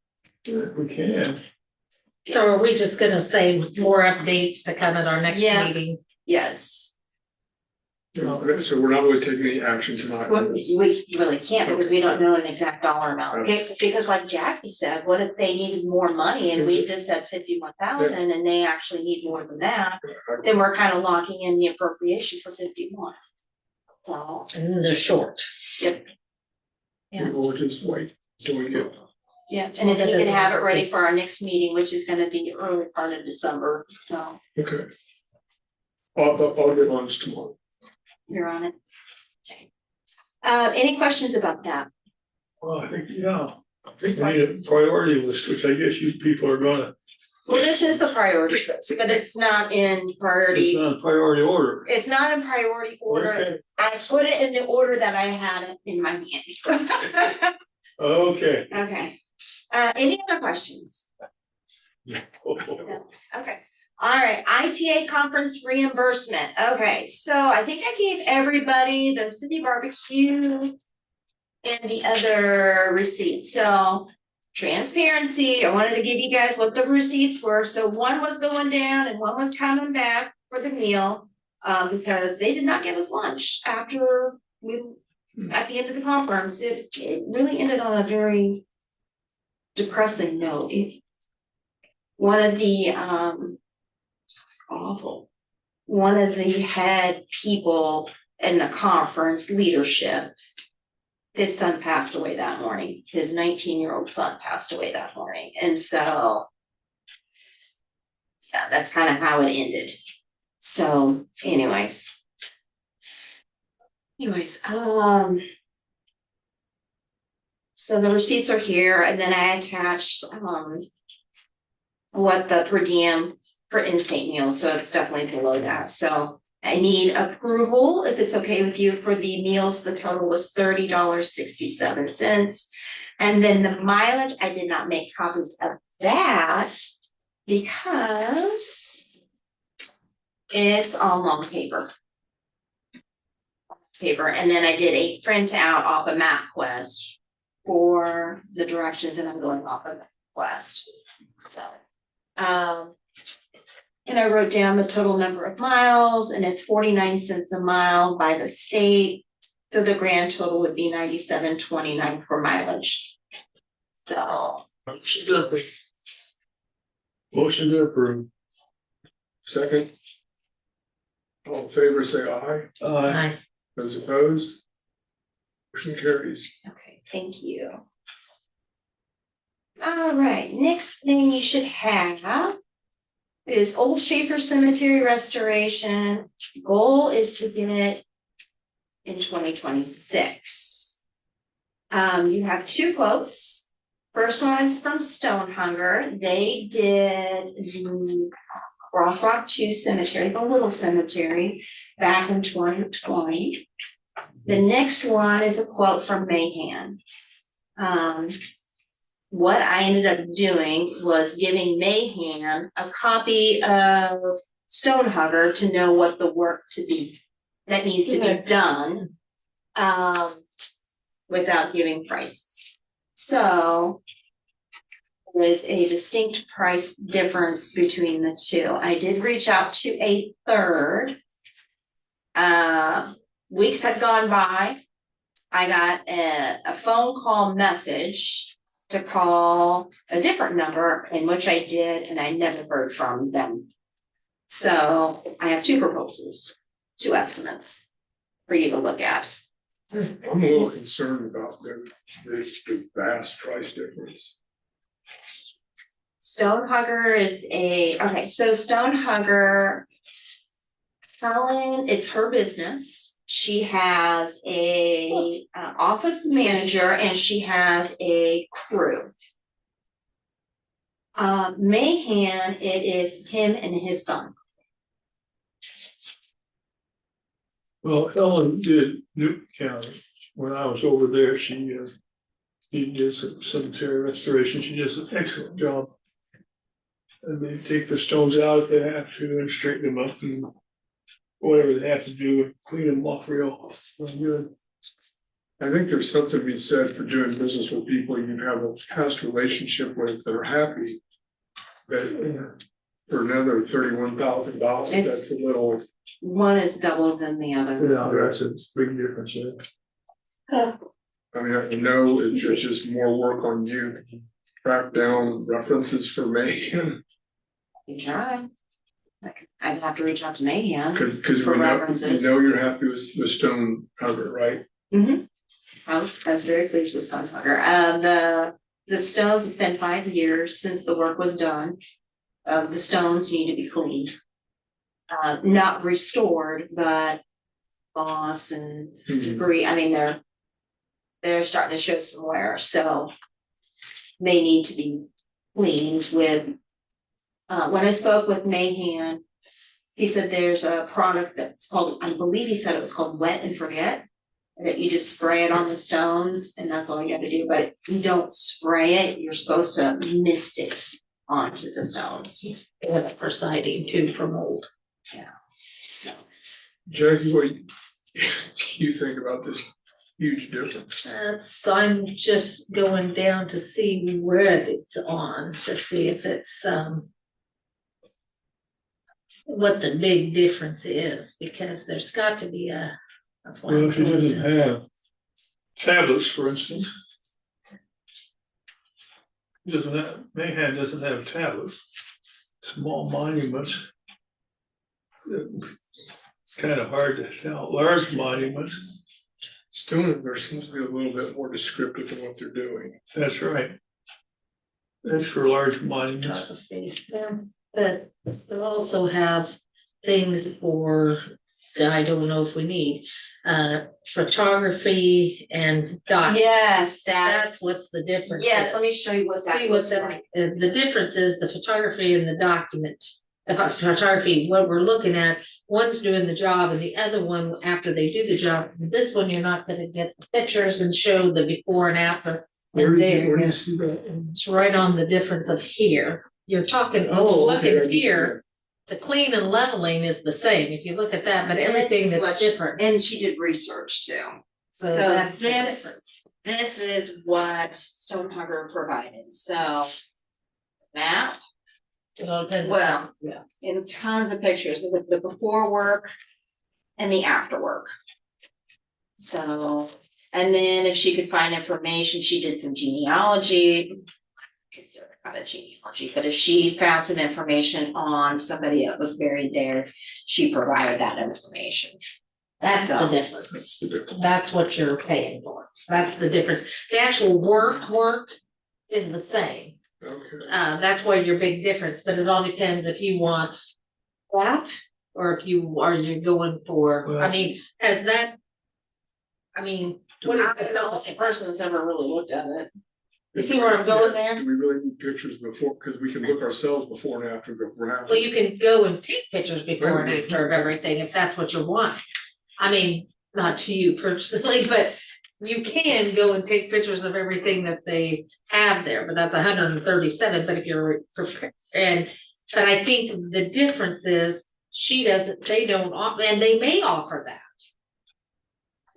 if we can. So are we just gonna say more updates to come at our next Yeah. meeting? Yes. So we're not really taking any action tonight. Well, we really can't, because we don't know an exact dollar amount, That's- because like Jackie said, what if they needed more money and we just said 51,000 and they actually need more than that? Then we're kind of locking in the appropriation for 51. So, And they're short. yep, Yeah. We'll just wait till we get. yeah, and then you can have it ready for our next meeting, which is gonna be early part of December, so Okay. I'll get on this tomorrow. you're on it. Any questions about that? Well, I think we need a priority list, which I guess you people are gonna, Well, this is the priority list, but it's not in it's priority. not in priority order. It's not in priority order. Okay. I put it in the order that I had it in my hand. Okay. Okay. Any other questions? Okay. All right, ITA conference reimbursement. Okay, so I think I gave everybody the city barbecue and the other receipts. So transparency, I wanted to give you guys what the receipts were. So one was going down and one was coming back for the meal. Because they did not give us lunch after at the end of the conference. It really ended on a very depressing note. One of the, it's awful. One of the head people in the conference leadership, his son passed away that morning. His 19-year-old son passed away that morning. And so, yeah, that's kind of how it ended. So anyways. So the receipts are here, and then I attached, what the per diem for in-state meals, so it's definitely below that. So I need approval, if it's okay with you, for the meals. The total was $30.67. And then the mileage, I did not make copies of that because it's on long paper. And then I did a printout off of MapQuest for the directions, and I'm going off of MapQuest. So, and I wrote down the total number of miles, and it's 49 cents a mile by the state. So the grand total would be $97.29 for mileage. So. Motion to approve. Second. All in favor, say aye. Aye. Those opposed? Motion carries. Okay, thank you. All right, next thing you should have is Old Schaefer Cemetery restoration. Goal is to get it in 2026. You have two quotes. First one is from Stonehunger. They did the Rock 2 Cemetery, the little cemetery, back in 2020. The next one is a quote from Mahan. What I ended up doing was giving Mahan a copy of Stonehugger to know what the work that needs to be done, without giving prices. So there's a distinct price difference between the two. I did reach out to a third. Weeks had gone by. I got a phone call message to call a different number, in which I did, and I never heard from them. So I have two proposals, two estimates for you to look at. I'm a little concerned about the vast price difference. Stonehugger is so Stonehugger, Helen, it's her business. She has a office manager and she has a crew. Mahan, it is him and his son. Well, Ellen did Newton County. When I was over there, she did some cemetery restoration. She does an excellent job. And they take the stones out if they have to and straighten them up and whatever they have to do, clean them off real good. I think there's something to be said for doing business with people you have a past relationship with that are happy. But for another $31,000, that's a little. One is double than the other. Yeah, that's a big difference. Yeah. I mean, I know it's just more work on you. Track down references for Mahan. You try. I'd have to reach out to Mahan. Because for we references. know you're happy with the Stonehunger, right? Mm-hmm. I was very pleased with Stonehugger. The stones, it's been 5 years since the work was done. The stones need to be cleaned. Not restored, but moss and debris. I mean, they're starting to show some wear, so they need to be cleaned with. When I spoke with Mahan, he said there's a product that's called, I believe he said it was called Wet and Forget. That you just spray it on the stones and that's all you gotta do, but you don't spray it, you're supposed to mist it onto the stones. For siding too, for mold. So, Jackie, what do you think about this huge difference? So I'm just going down to see where it's on, to see if it's, what the big difference is, because there's got to be a, that's why. Well, I'm if he going doesn't to- have tablets, for instance. He doesn't have, Mahan doesn't have tablets, small monuments. It's kind of hard to tell, large monuments, Stone, there seems to be a little bit more descriptive in what they're doing. that's right. That's for large monuments. Photography, yeah, but they also have things for, I don't know if we need, photography and doc. yes, That's what's the difference. yes, is. let me show you what that See what looks like. the difference is, the photography and the document. The photography, what we're looking at, one's doing the job and the other one, after they do the job, this one, you're not gonna get the pictures and show the before and after. Where And do there, you see that? it's right on the difference of here. You're talking, Oh, look okay, I at do, here, the clean and leveling is the same, if you look at that, but everything This is what that's she- different. And she did research too. So So that's the this- difference. This is what Stonehugger provided, so. Map, It all depends. Well, Yeah. and tons of pictures of the before work and the after work. So, and then if she could find information, she did some genealogy. Consider it not a genealogy, but if she found some information on somebody that was buried there, she provided that information. That's the So- difference. That's the difference. That's what you're paying for. That's the difference. The actual work is the same. Okay. That's why your big difference, but it all depends if you want that or if you are you going for, I Well- mean, has that. I mean, what do you think about the person that's ever really looked at it. You see where I'm going there? Do we really need pictures before, because we can look ourselves before and after, Well, you can go and take pictures before and after of everything if that's what you want. I mean, not to you personally, but you can go and take pictures of everything that they have there, but that's 137, but if you're prepared, but I think the difference is she doesn't, they don't, and they may offer that.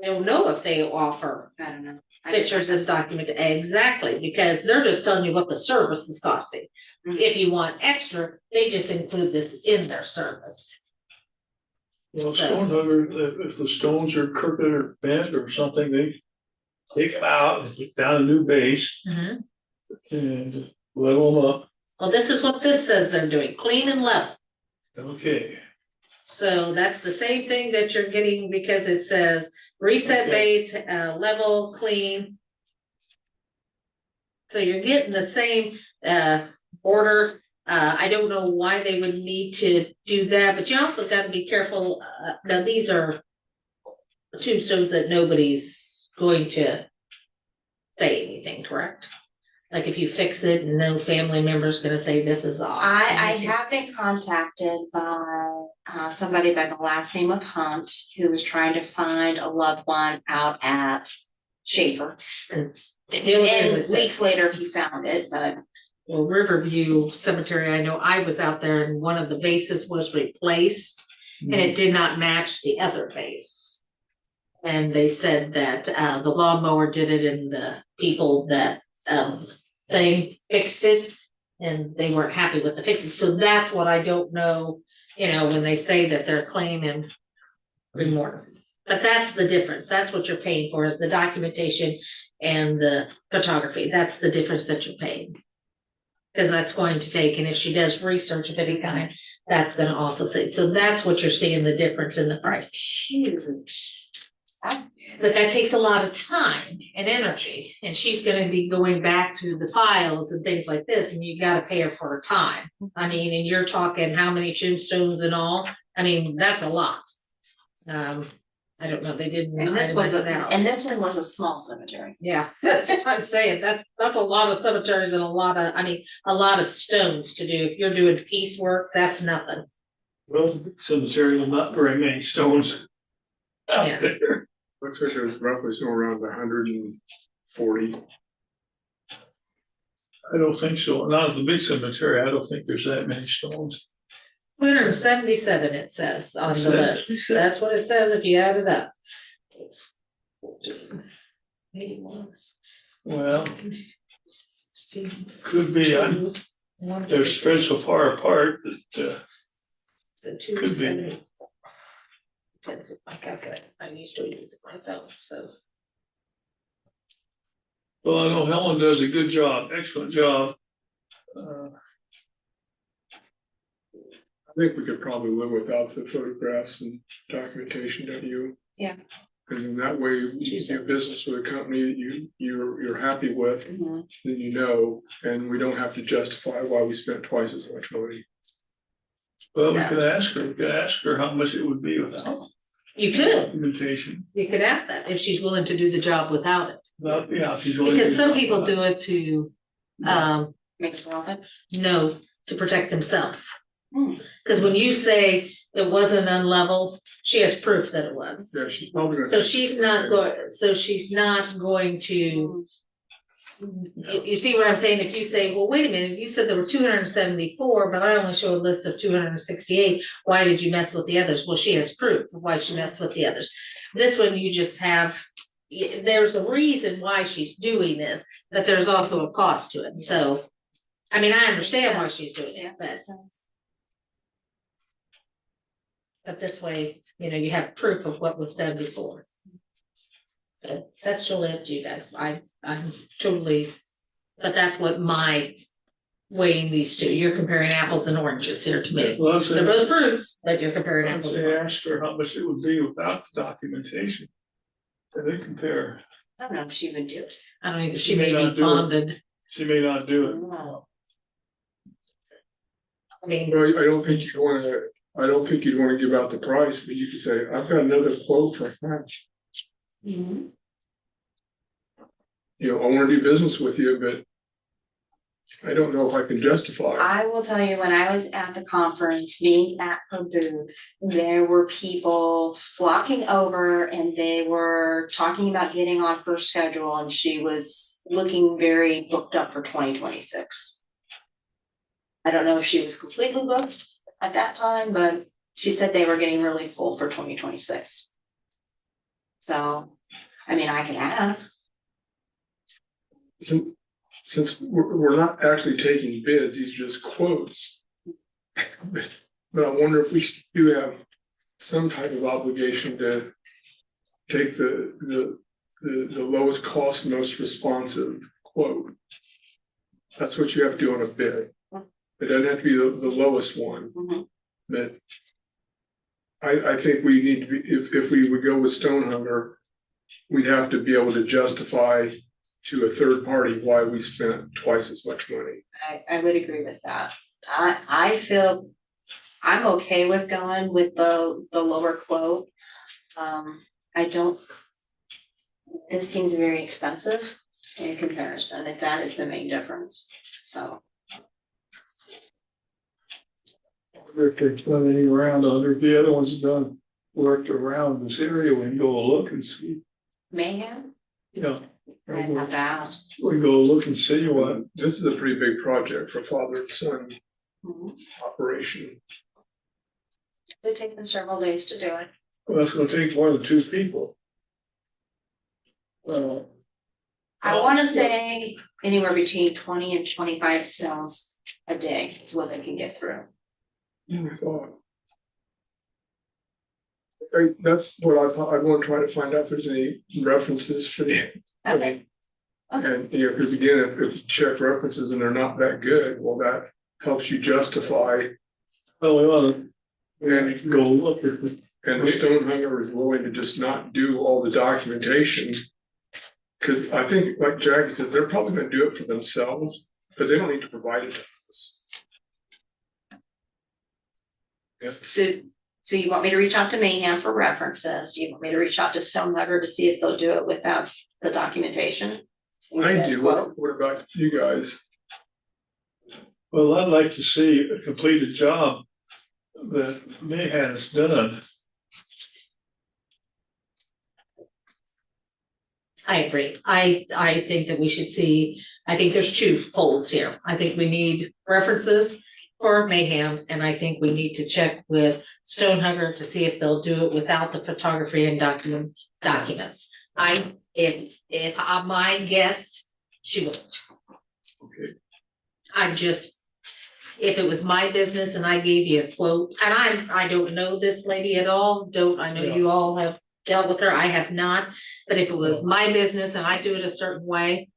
I don't know if they offer I don't know. pictures as document, exactly, because they're just telling you what the service is costing. Mhm. If you want extra, they just include this in their service. Well, So- stone hugger, if the stones are crooked or bent or something, they take them out and put down a new base and level them up. Well, this is what this says they're doing, clean and level. Okay, So that's the same thing that you're getting because it says reset Okay. base, level, clean. So you're getting the same, order. I don't know why they would need to do that, but you also gotta be careful. Now these are tombstones that nobody's going to say anything, correct? Like if you fix it and no family member's gonna say this is off. I This is- have been contacted by somebody by the last name of Hunt who was trying to find a loved one out at Schaefer. And the only reason I And said- weeks later, he found it, but Well, Riverview Cemetery, I know I was out there and one of the bases was replaced and it did not match the other base. And they said that the lawnmower did it and the people that they fixed it and they weren't happy with the fixes. So that's what I don't know, you know, when they say that they're clean and remorse. But that's the difference. That's what you're paying for is the documentation and the photography. That's the difference that you're paying. Because that's going to take, and if she does research of any kind, that's gonna also say, so that's what you're seeing the difference in the price. huge. But that takes a lot of time and energy, and she's gonna be going back through the files and things like this, and you gotta pay her for her time. I mean, and you're talking how many tombstones and all, I mean, that's a lot. I don't know, they didn't. And this was itemize it out. and this one was a small cemetery. Yeah, that's what I'm saying, that's a lot of cemeteries and a lot of stones to do, if you're doing piecework, that's nothing. Well, cemetery, with not very many stones out Yeah. there. Looks like there's roughly somewhere around 140. I don't think so, not at the big cemetery, I don't think there's that many stones. 277 it says on It the says list, 77. that's what it says if you add it up. It's 14, 81, Well, 16, could be, they're spread so far apart that, the could be. Depends with my calculator, I used to use my phone, so. well, I know Helen does a good job, excellent job. I think we could probably live without the photographs and documentation, don't you? Yeah. Because in that way, you do business with a company that you're happy with, Mhm. then you know, and we don't have to justify why we spent twice as much money. Well, we Yeah. could ask her how much it would be without You could documentation. ask that, if she's willing to do the job without it, Well, yeah, if she's willing because to some do people that. do it to, Makes profit. no, to protect themselves. Hmm. Because when you say it wasn't unlevel, she has proof that it was. Yeah, she's probably gonna. So she's not going to, you see what I'm saying? If you say, well, wait a minute, you said there were 274, but I only show a list of 268. Why did you mess with the others? Well, she has proof of why she messed with the others. This one, you just have, there's a reason why she's doing this, but there's also a cost to it. So, I mean, I understand why she's doing Yeah, it, but. makes sense. But this way, you have proof of what was done before. So that's totally up to you guys. I'm totally, but that's what my weighing these two. You're comparing apples and oranges here to me. Well, They're both fruits, but you're comparing I'd apples. say and oranges. ask her how much it would be without the documentation. And then compare. I don't know if she would do it. I don't either. She She may may not be do it. bonded. She may not do it. Wow. I mean, Well, I don't think you'd wanna give out the price, but you could say, I've got another quote for French. Mhm. I wanna do business with you, but I don't know if I can justify it. I will tell you, when I was at the conference, being at her booth, there were people flocking over and they were talking about getting on her schedule, and she was looking very booked up for 2026. I don't know if she was completely booked at that time, but she said they were getting really full for 2026. So, I mean, I can ask. Since we're not actually taking bids, these are just quotes. But I wonder if we do have some type of obligation to take the lowest cost, most responsive quote. That's what you have to do on a bid. It doesn't have to be the lowest one, Mhm. but I think we need to be, if we would go with Stonehunter, we'd have to be able to justify to a third party why we spent twice as much money. I would agree with that. I feel I'm okay with going with the lower quote. I don't. This seems very expensive in comparison, if that is the main difference, so. If they're running around, if the other one's done, worked around this area, we can go look and see. Mayhem, Yeah. I'd have to ask. We can go look and see what. This is a pretty big project for father and son Mhm. operation. It'd take them several days to do it. Well, it's gonna take more than two people. I wanna say anywhere between 20 and 25 stones a day is what they can get through. I thought. That's what I want to try to find out if there's any references for the. Okay. And, because again, if you check references and they're not that good, well, that helps you justify. Well, we ought to And go look at it. And the Stonehunter is willing to just not do all the documentation. Cause I think, like Jackie says, they're probably gonna do it for themselves, but they don't need to provide it to us. Yes. So you want me to reach out to Mayhem for references? Do you want me to reach out to Stonehugger to see if they'll do it without the documentation? I do, what about you guys? Well, I'd like to see a completed job that Mayhem has done. I agree. I think that we should see, I think there's two folds here. I think we need references for Mayhem, and I think we need to check with Stonehugger to see if they'll do it without the photography and documents. If my guess, she won't. Okay. If it was my business and I gave you a quote, and I don't know this lady at all, I know you all have dealt with her, I have not, but if it was my business and I do it a certain way,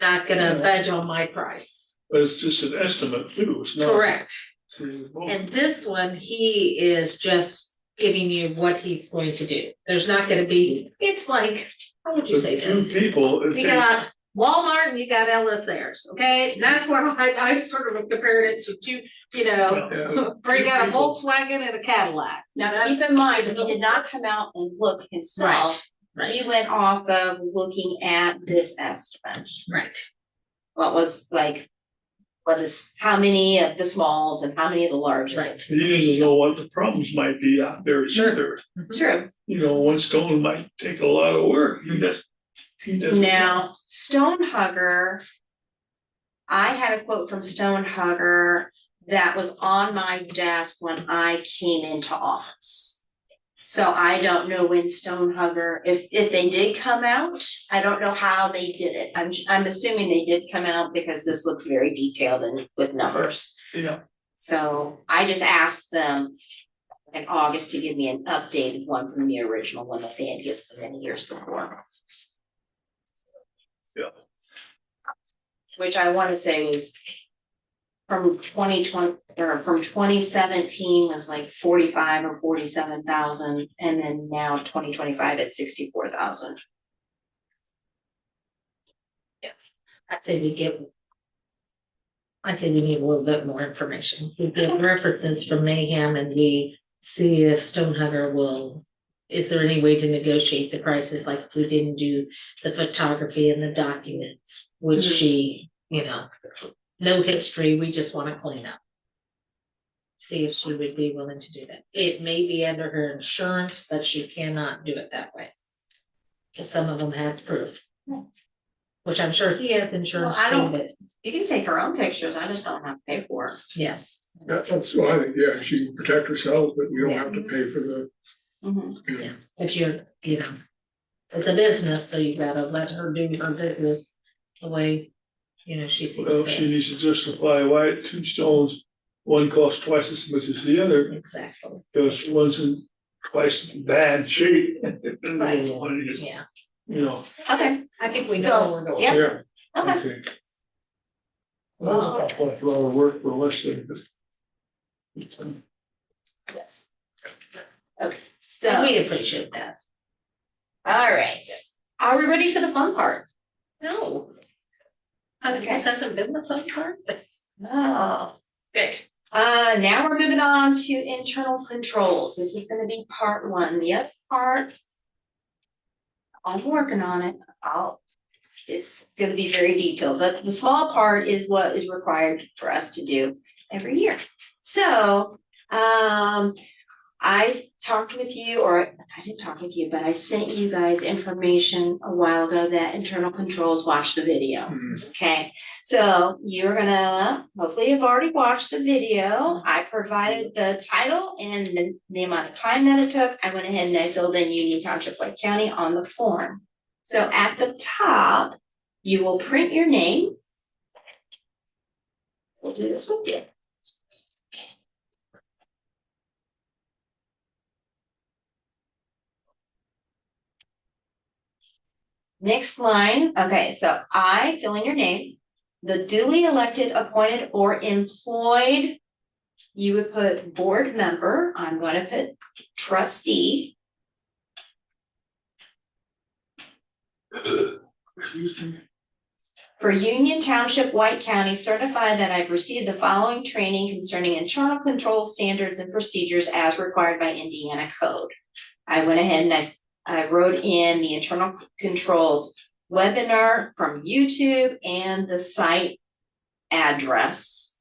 not gonna budge on my price. But it's just an estimate too, it's not. Correct. See, And this one, he is just giving you what he's going to do. There's not gonna be, it's like, how would you say two this? people. You got Walmart and you got Ellis theirs, okay? That's what I sort of compared it to two, where you got a Volkswagen and a Cadillac. Now, keep in mind, he did not come out and look himself. Right. He went off of looking at this estimate. Right. What is, how many of the smalls and how many of the larges? Right. You need to know what the problems might be out there either. True. One stone might take a lot of work. He doesn't. Now, Stonehugger, I had a quote from Stonehugger that was on my desk when I came into office. So I don't know when Stonehugger, if they did come out, I don't know how they did it. I'm assuming they did come out because this looks very detailed and with numbers. Yeah. So I just asked them in August to give me an updated one from the original one that they had given many years before. Yeah. Which I want to say was from 2020 or from 2017 was like 45 or 47,000, and then now 2025 at 64,000. I say we need a little bit more information. We get references from Mayhem and we see if Stonehugger is there any way to negotiate the prices like if we didn't do the photography and the documents, which she, no history, we just want to clean up. See if she would be willing to do that. It may be under her insurance that she cannot do it that way. Because some of them have proof. Which I'm sure he has insurance. Well, I don't- too, but You can take her own pictures, I just don't have to pay for it. yes. That's why I think, she can protect herself, but we don't have to pay for the. Mhm. If you're, it's a business, so you gotta let her do her business the way, she sees Well, she fit. needs to justify why two stones, one costs twice as much as the other, Exactly, because one's in twice as bad shape. Right. Yeah. Okay, I think we know So, where we're going. yeah. Okay. Okay. Well, that's not a lot of work for listening. Yes. Okay, And so, we appreciate that. all right. Are we ready for the fun part? No. Okay. This hasn't been the fun part, but. Oh. Good. Now we're moving on to internal controls. This is gonna be part one. The other part, I'm working on it. It's gonna be very detailed, but the small part is what is required for us to do every year. So, I talked with you, or I didn't talk with you, but I sent you guys information a while ago that internal controls watched the video. Okay, so you're gonna, hopefully you've already watched the video. I provided the title and the amount of time that it took. I went ahead and I filled in Union Township, White County on the form. So at the top, you will print your name. We'll do this with you. Next line, okay, so I fill in your name, the duly elected, appointed, or employed. You would put board member, I'm going to put trustee. Excuse me. For Union Township, White County, certify that I've received the following training concerning internal control standards and procedures as required by Indiana code. I went ahead and I wrote in the internal controls webinar from YouTube and the site address.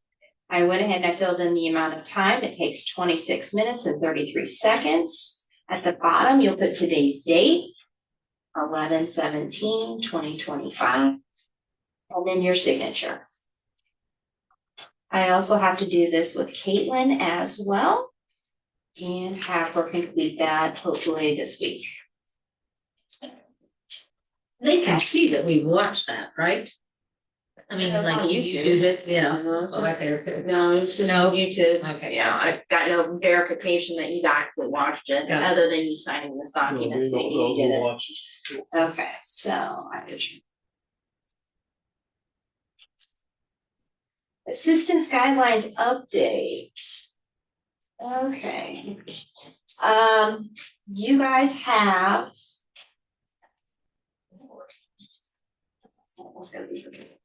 I went ahead and I filled in the amount of time. It takes 26 minutes and 33 seconds. At the bottom, you'll put today's date, 11/17/2025. And then your signature. I also have to do this with Caitlin as well. And have her complete that hopefully this week. They can see that we watched that, right? I mean, It's like on YouTube, YouTube. it's, yeah. No, it's Oh, just- right there. No, it's just No. on YouTube. Okay. Yeah, I got no verification that you actually watched it, Got it. other than you signing this document They saying don't you did know it. who watches. Okay, so I did. Assistance guidelines updates. Okay. You guys have. Someone's gonna be forgetting.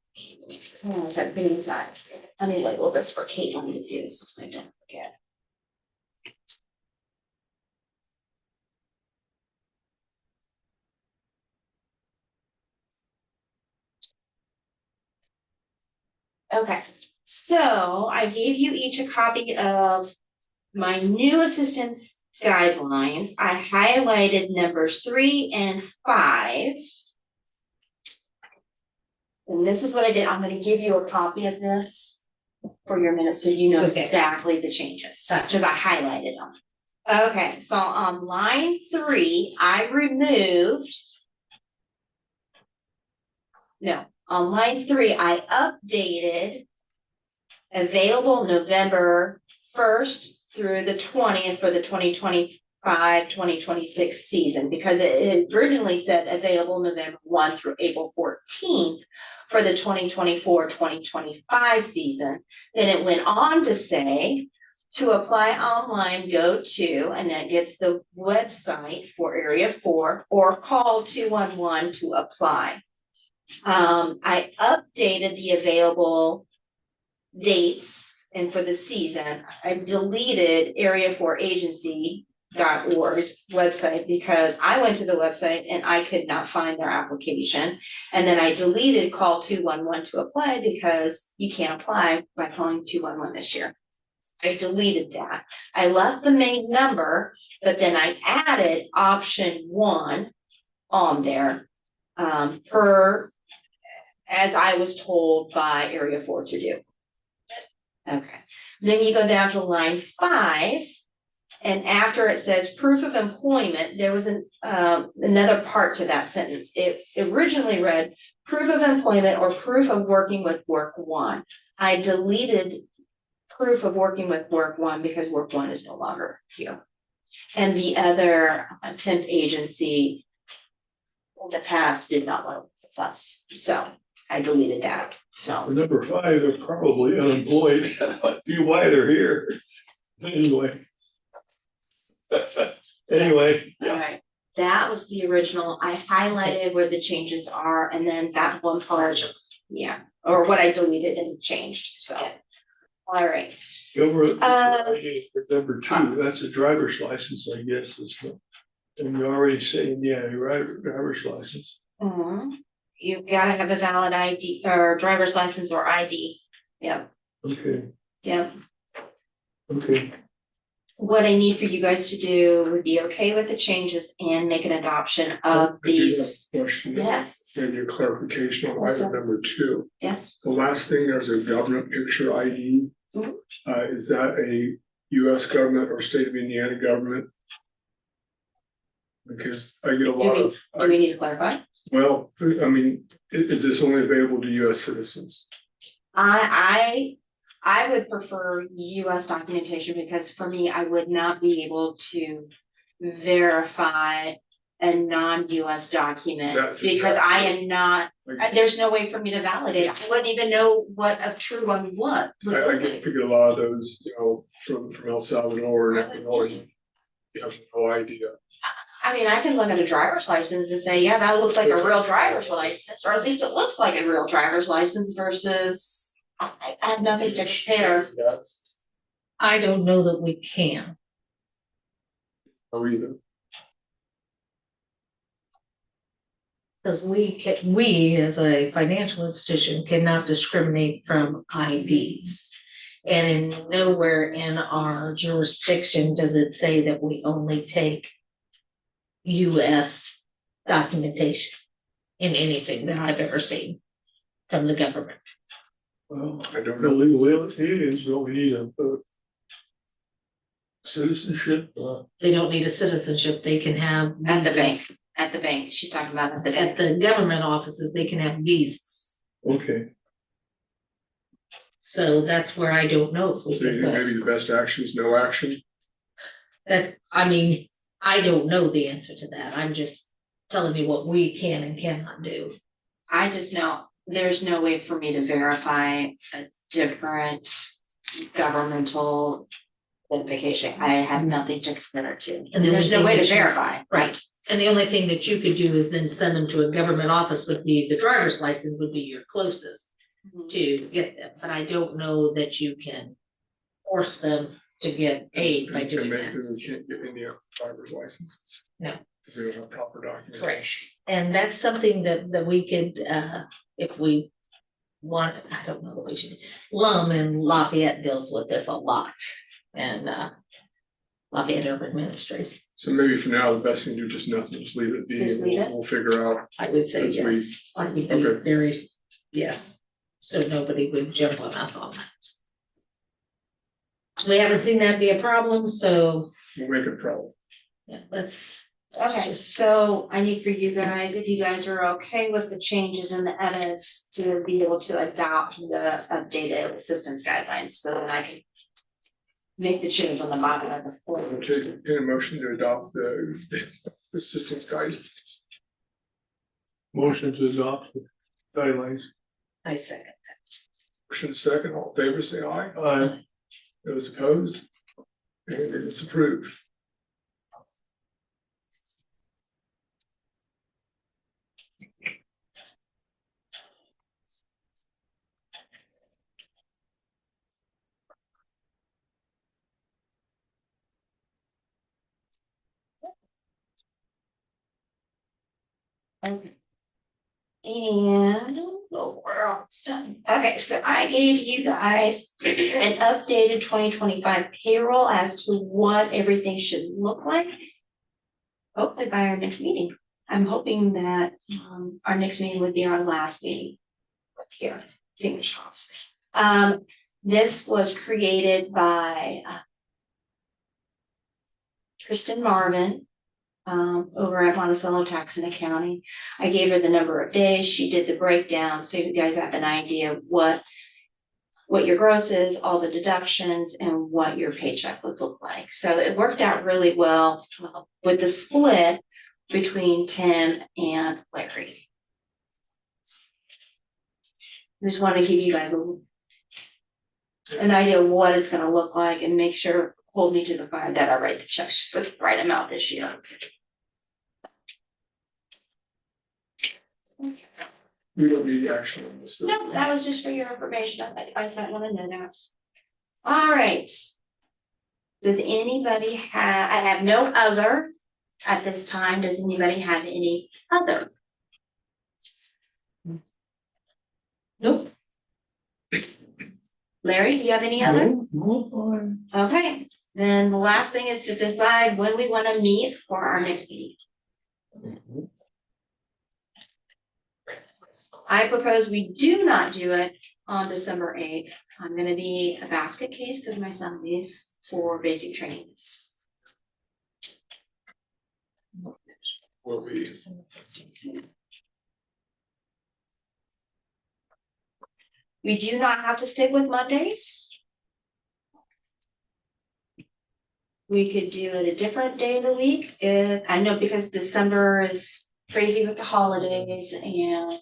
Oh, is that big inside? Let me label this for Caitlin to do so I don't forget. Okay, so I gave you each a copy of my new assistance guidelines. I highlighted numbers 3 and 5. And this is what I did. I'm gonna give you a copy of this for your minutes, so you know Okay. exactly the changes, Gotcha. because I highlighted them. Okay, so on line 3, I removed. No, on line 3, I updated available November 1st through the 20th for the 2025-2026 season, because it originally said available November 1 through April 14th for the 2024-2025 season. Then it went on to say, to apply online, go to, and then it gives the website for Area 4, or call 211 to apply. I updated the available dates, and for the season, I deleted Area 4 Agency.org's website because I went to the website and I could not find their application. And then I deleted call 211 to apply because you can't apply by calling 211 this year. I deleted that. I left the main number, but then I added option 1 on there, as I was told by Area 4 to do. Okay, then you go down to line 5, and after it says proof of employment, there was another part to that sentence. It originally read proof of employment or proof of working with Work 1. I deleted proof of working with Work 1 because Work 1 is no longer here. And the other temp agency in the past did not want to work with us, so I deleted that, For so. number 5, they're probably unemployed. Be why they're here. Anyway. Anyway, All right, that was the original. I highlighted where the changes are, and then that one part, yeah, or what I deleted and changed, so. All right, over for number 2, that's a driver's license, I guess, is the, and you're already saying, yeah, you're right, driver's license. you've gotta have a valid ID or driver's license or ID. Yep, Okay, yep. okay. What I need for you guys to do would be okay with the changes and make an adoption of I do have these. a Question. Yes, Maybe a clarification on Yes, item sir. number 2. yes. The last thing, there's a government picture ID. Mhm. Is that a US government or state of Indiana government? Because I get a lot of, Do we need to clarify? well, I mean, is this only available to US citizens? I would prefer US documentation, because for me, I would not be able to verify a non-US document That's because I am not, Like, there's no way for me to validate. I wouldn't even know what a true one would I look get like. to get a lot of those, from El Salvador and Ecuador. You have no idea. I mean, I can look at a driver's license and say, yeah, that looks like a real driver's license, or at least it looks like a real driver's license versus I have nothing to compare. I don't know that we can. Oh, either. Because we as a financial institution cannot discriminate from IDs. And in nowhere in our jurisdiction does it say that we only take US documentation in anything that I've ever seen from the government. Well, I don't for know. legal aliens, don't we need a citizenship? They don't need a citizenship, they can have At the bank, visas. at the bank, she's talking about at the At bank. the government offices, they can have visas. Okay, So that's where I don't know if we So you can think maybe put the best action is no action? that. I mean, I don't know the answer to that. I'm just telling you what we can and cannot do. I just know there's no way for me to verify a different governmental identification. I have nothing to compare it to. And the There's only no way thing to that you- verify. Right. And the only thing that you could do is then send them to a government office would be, the driver's license would be your closest to get them. But I don't know that you can force them to get paid by doing Maybe that. because we can't get any driver's licenses. No. Because they don't have proper documentation. Correct. And that's something that we could, if we want, I don't know that we should. Lum and Lafayette deals with this a lot. And Lafayette Urban Ministry, So maybe for now, the best thing to do just nothing, just leave it be. Just and leave it? We'll figure out. I would say As we- yes. I would be Okay. very, yes. So nobody would jump on us on that. We haven't seen that be a problem, so We'll make it a problem. yeah, let's. Okay, so I need for you guys, if you guys are okay with the changes and the edits, to be able to adopt the updated systems guidelines, so that I can make the change on the bottom of the form. Okay, in a motion to adopt the systems guidance. motion to adopt the guidelines. I second. Motion second, all in favor, say aye. Aye. Those opposed? And it's approved. Okay. And, oh, we're almost done. Okay, so I gave you guys an updated 2025 payroll as to what everything should look like. Hopefully by our next meeting. I'm hoping that, our next meeting would be our last meeting. Here, fingers crossed. This was created by Kristen Marvin, over at Monticello Tax and Accounting. I gave her the number of days. She did the breakdown, so you guys have an idea of what your gross is, all the deductions, and what your paycheck would look like. So it worked out really well with the split between Tim and Larry. I just want to give you guys an idea of what it's gonna look like and make sure, hold me to the fire that I write the checks for the right amount this year. We don't need action on this. No, that was just for your information. I thought you guys might want to know that. All right. Does anybody have, I have no other at this time. Does anybody have any other? Nope. Larry, do you have any other? No, Okay, then the last thing is to decide when we want to meet for our next meeting. I propose we do not do it on December 8th. I'm gonna be a basket case because my son leaves for basic training. Will be. We do not have to stick with Mondays. We could do it a different day of the week. If I know, because December is crazy with the holidays and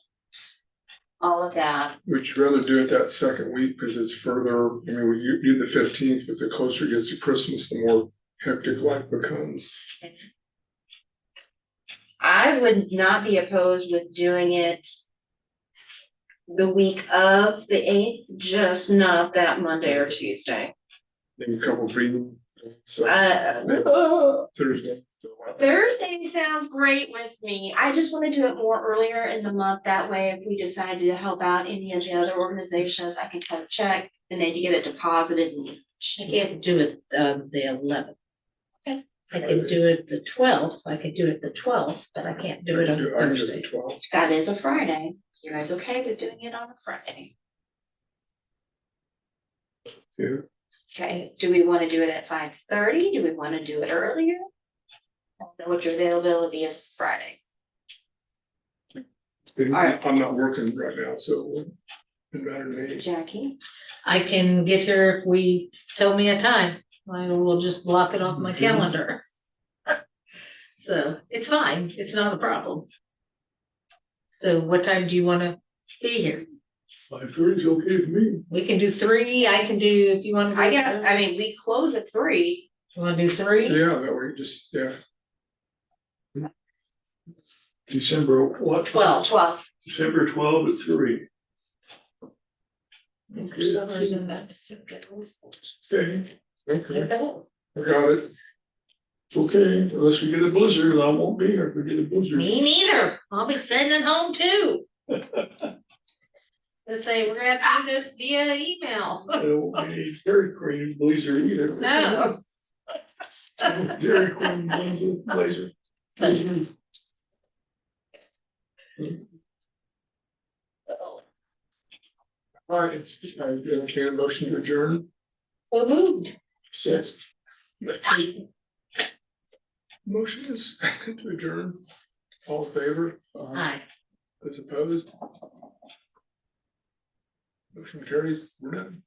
all of that. Would you rather do it that second week because it's further, I mean, we do the 15th, but the closer it gets to Christmas, the more hectic life becomes. I would not be opposed with doing it the week of the 8th, just not that Monday or Tuesday. Maybe a couple reading, so Thursday. Thursday sounds great with me. I just want to do it more earlier in the month. That way, if we decide to help out any of the other organizations, I can kind of check and then you get it deposited. And I can't do it the 11th. Okay. I can do it the 12th. I could do it the 12th, but I can't do it on I can do Thursday. the 12th. that is a Friday. You guys okay with doing it on a Friday? Yeah. Okay, do we want to do it at 5:30? Do we want to do it earlier? I don't know what your availability is Friday. right. I'm not working right now, so it wouldn't matter to me. Jackie? I can get here if we tell me a time. I will just block it off my calendar. So it's fine. It's not a problem. So what time do you want to be here? 5:30 is okay with me. We can do 3. I can do, if you want to. I mean, we close at 3. You want to do 3? Yeah, that way, just, yeah. December what? 12. December 12 at 3. For some reason that. Okay, Okay, I got it. okay, unless we get a blizzard, I won't be here if we get a blizzard. Me neither. I'll be sending it home too. Let's say we're gonna have to do this via email. There won't be any Dairy Queen blizzard either. No. Dairy Queen blazer. All right, I entertain a motion to adjourn. Well moved. Six. Motion is to adjourn. All in favor? Hi. Those opposed? Motion carries. We're done.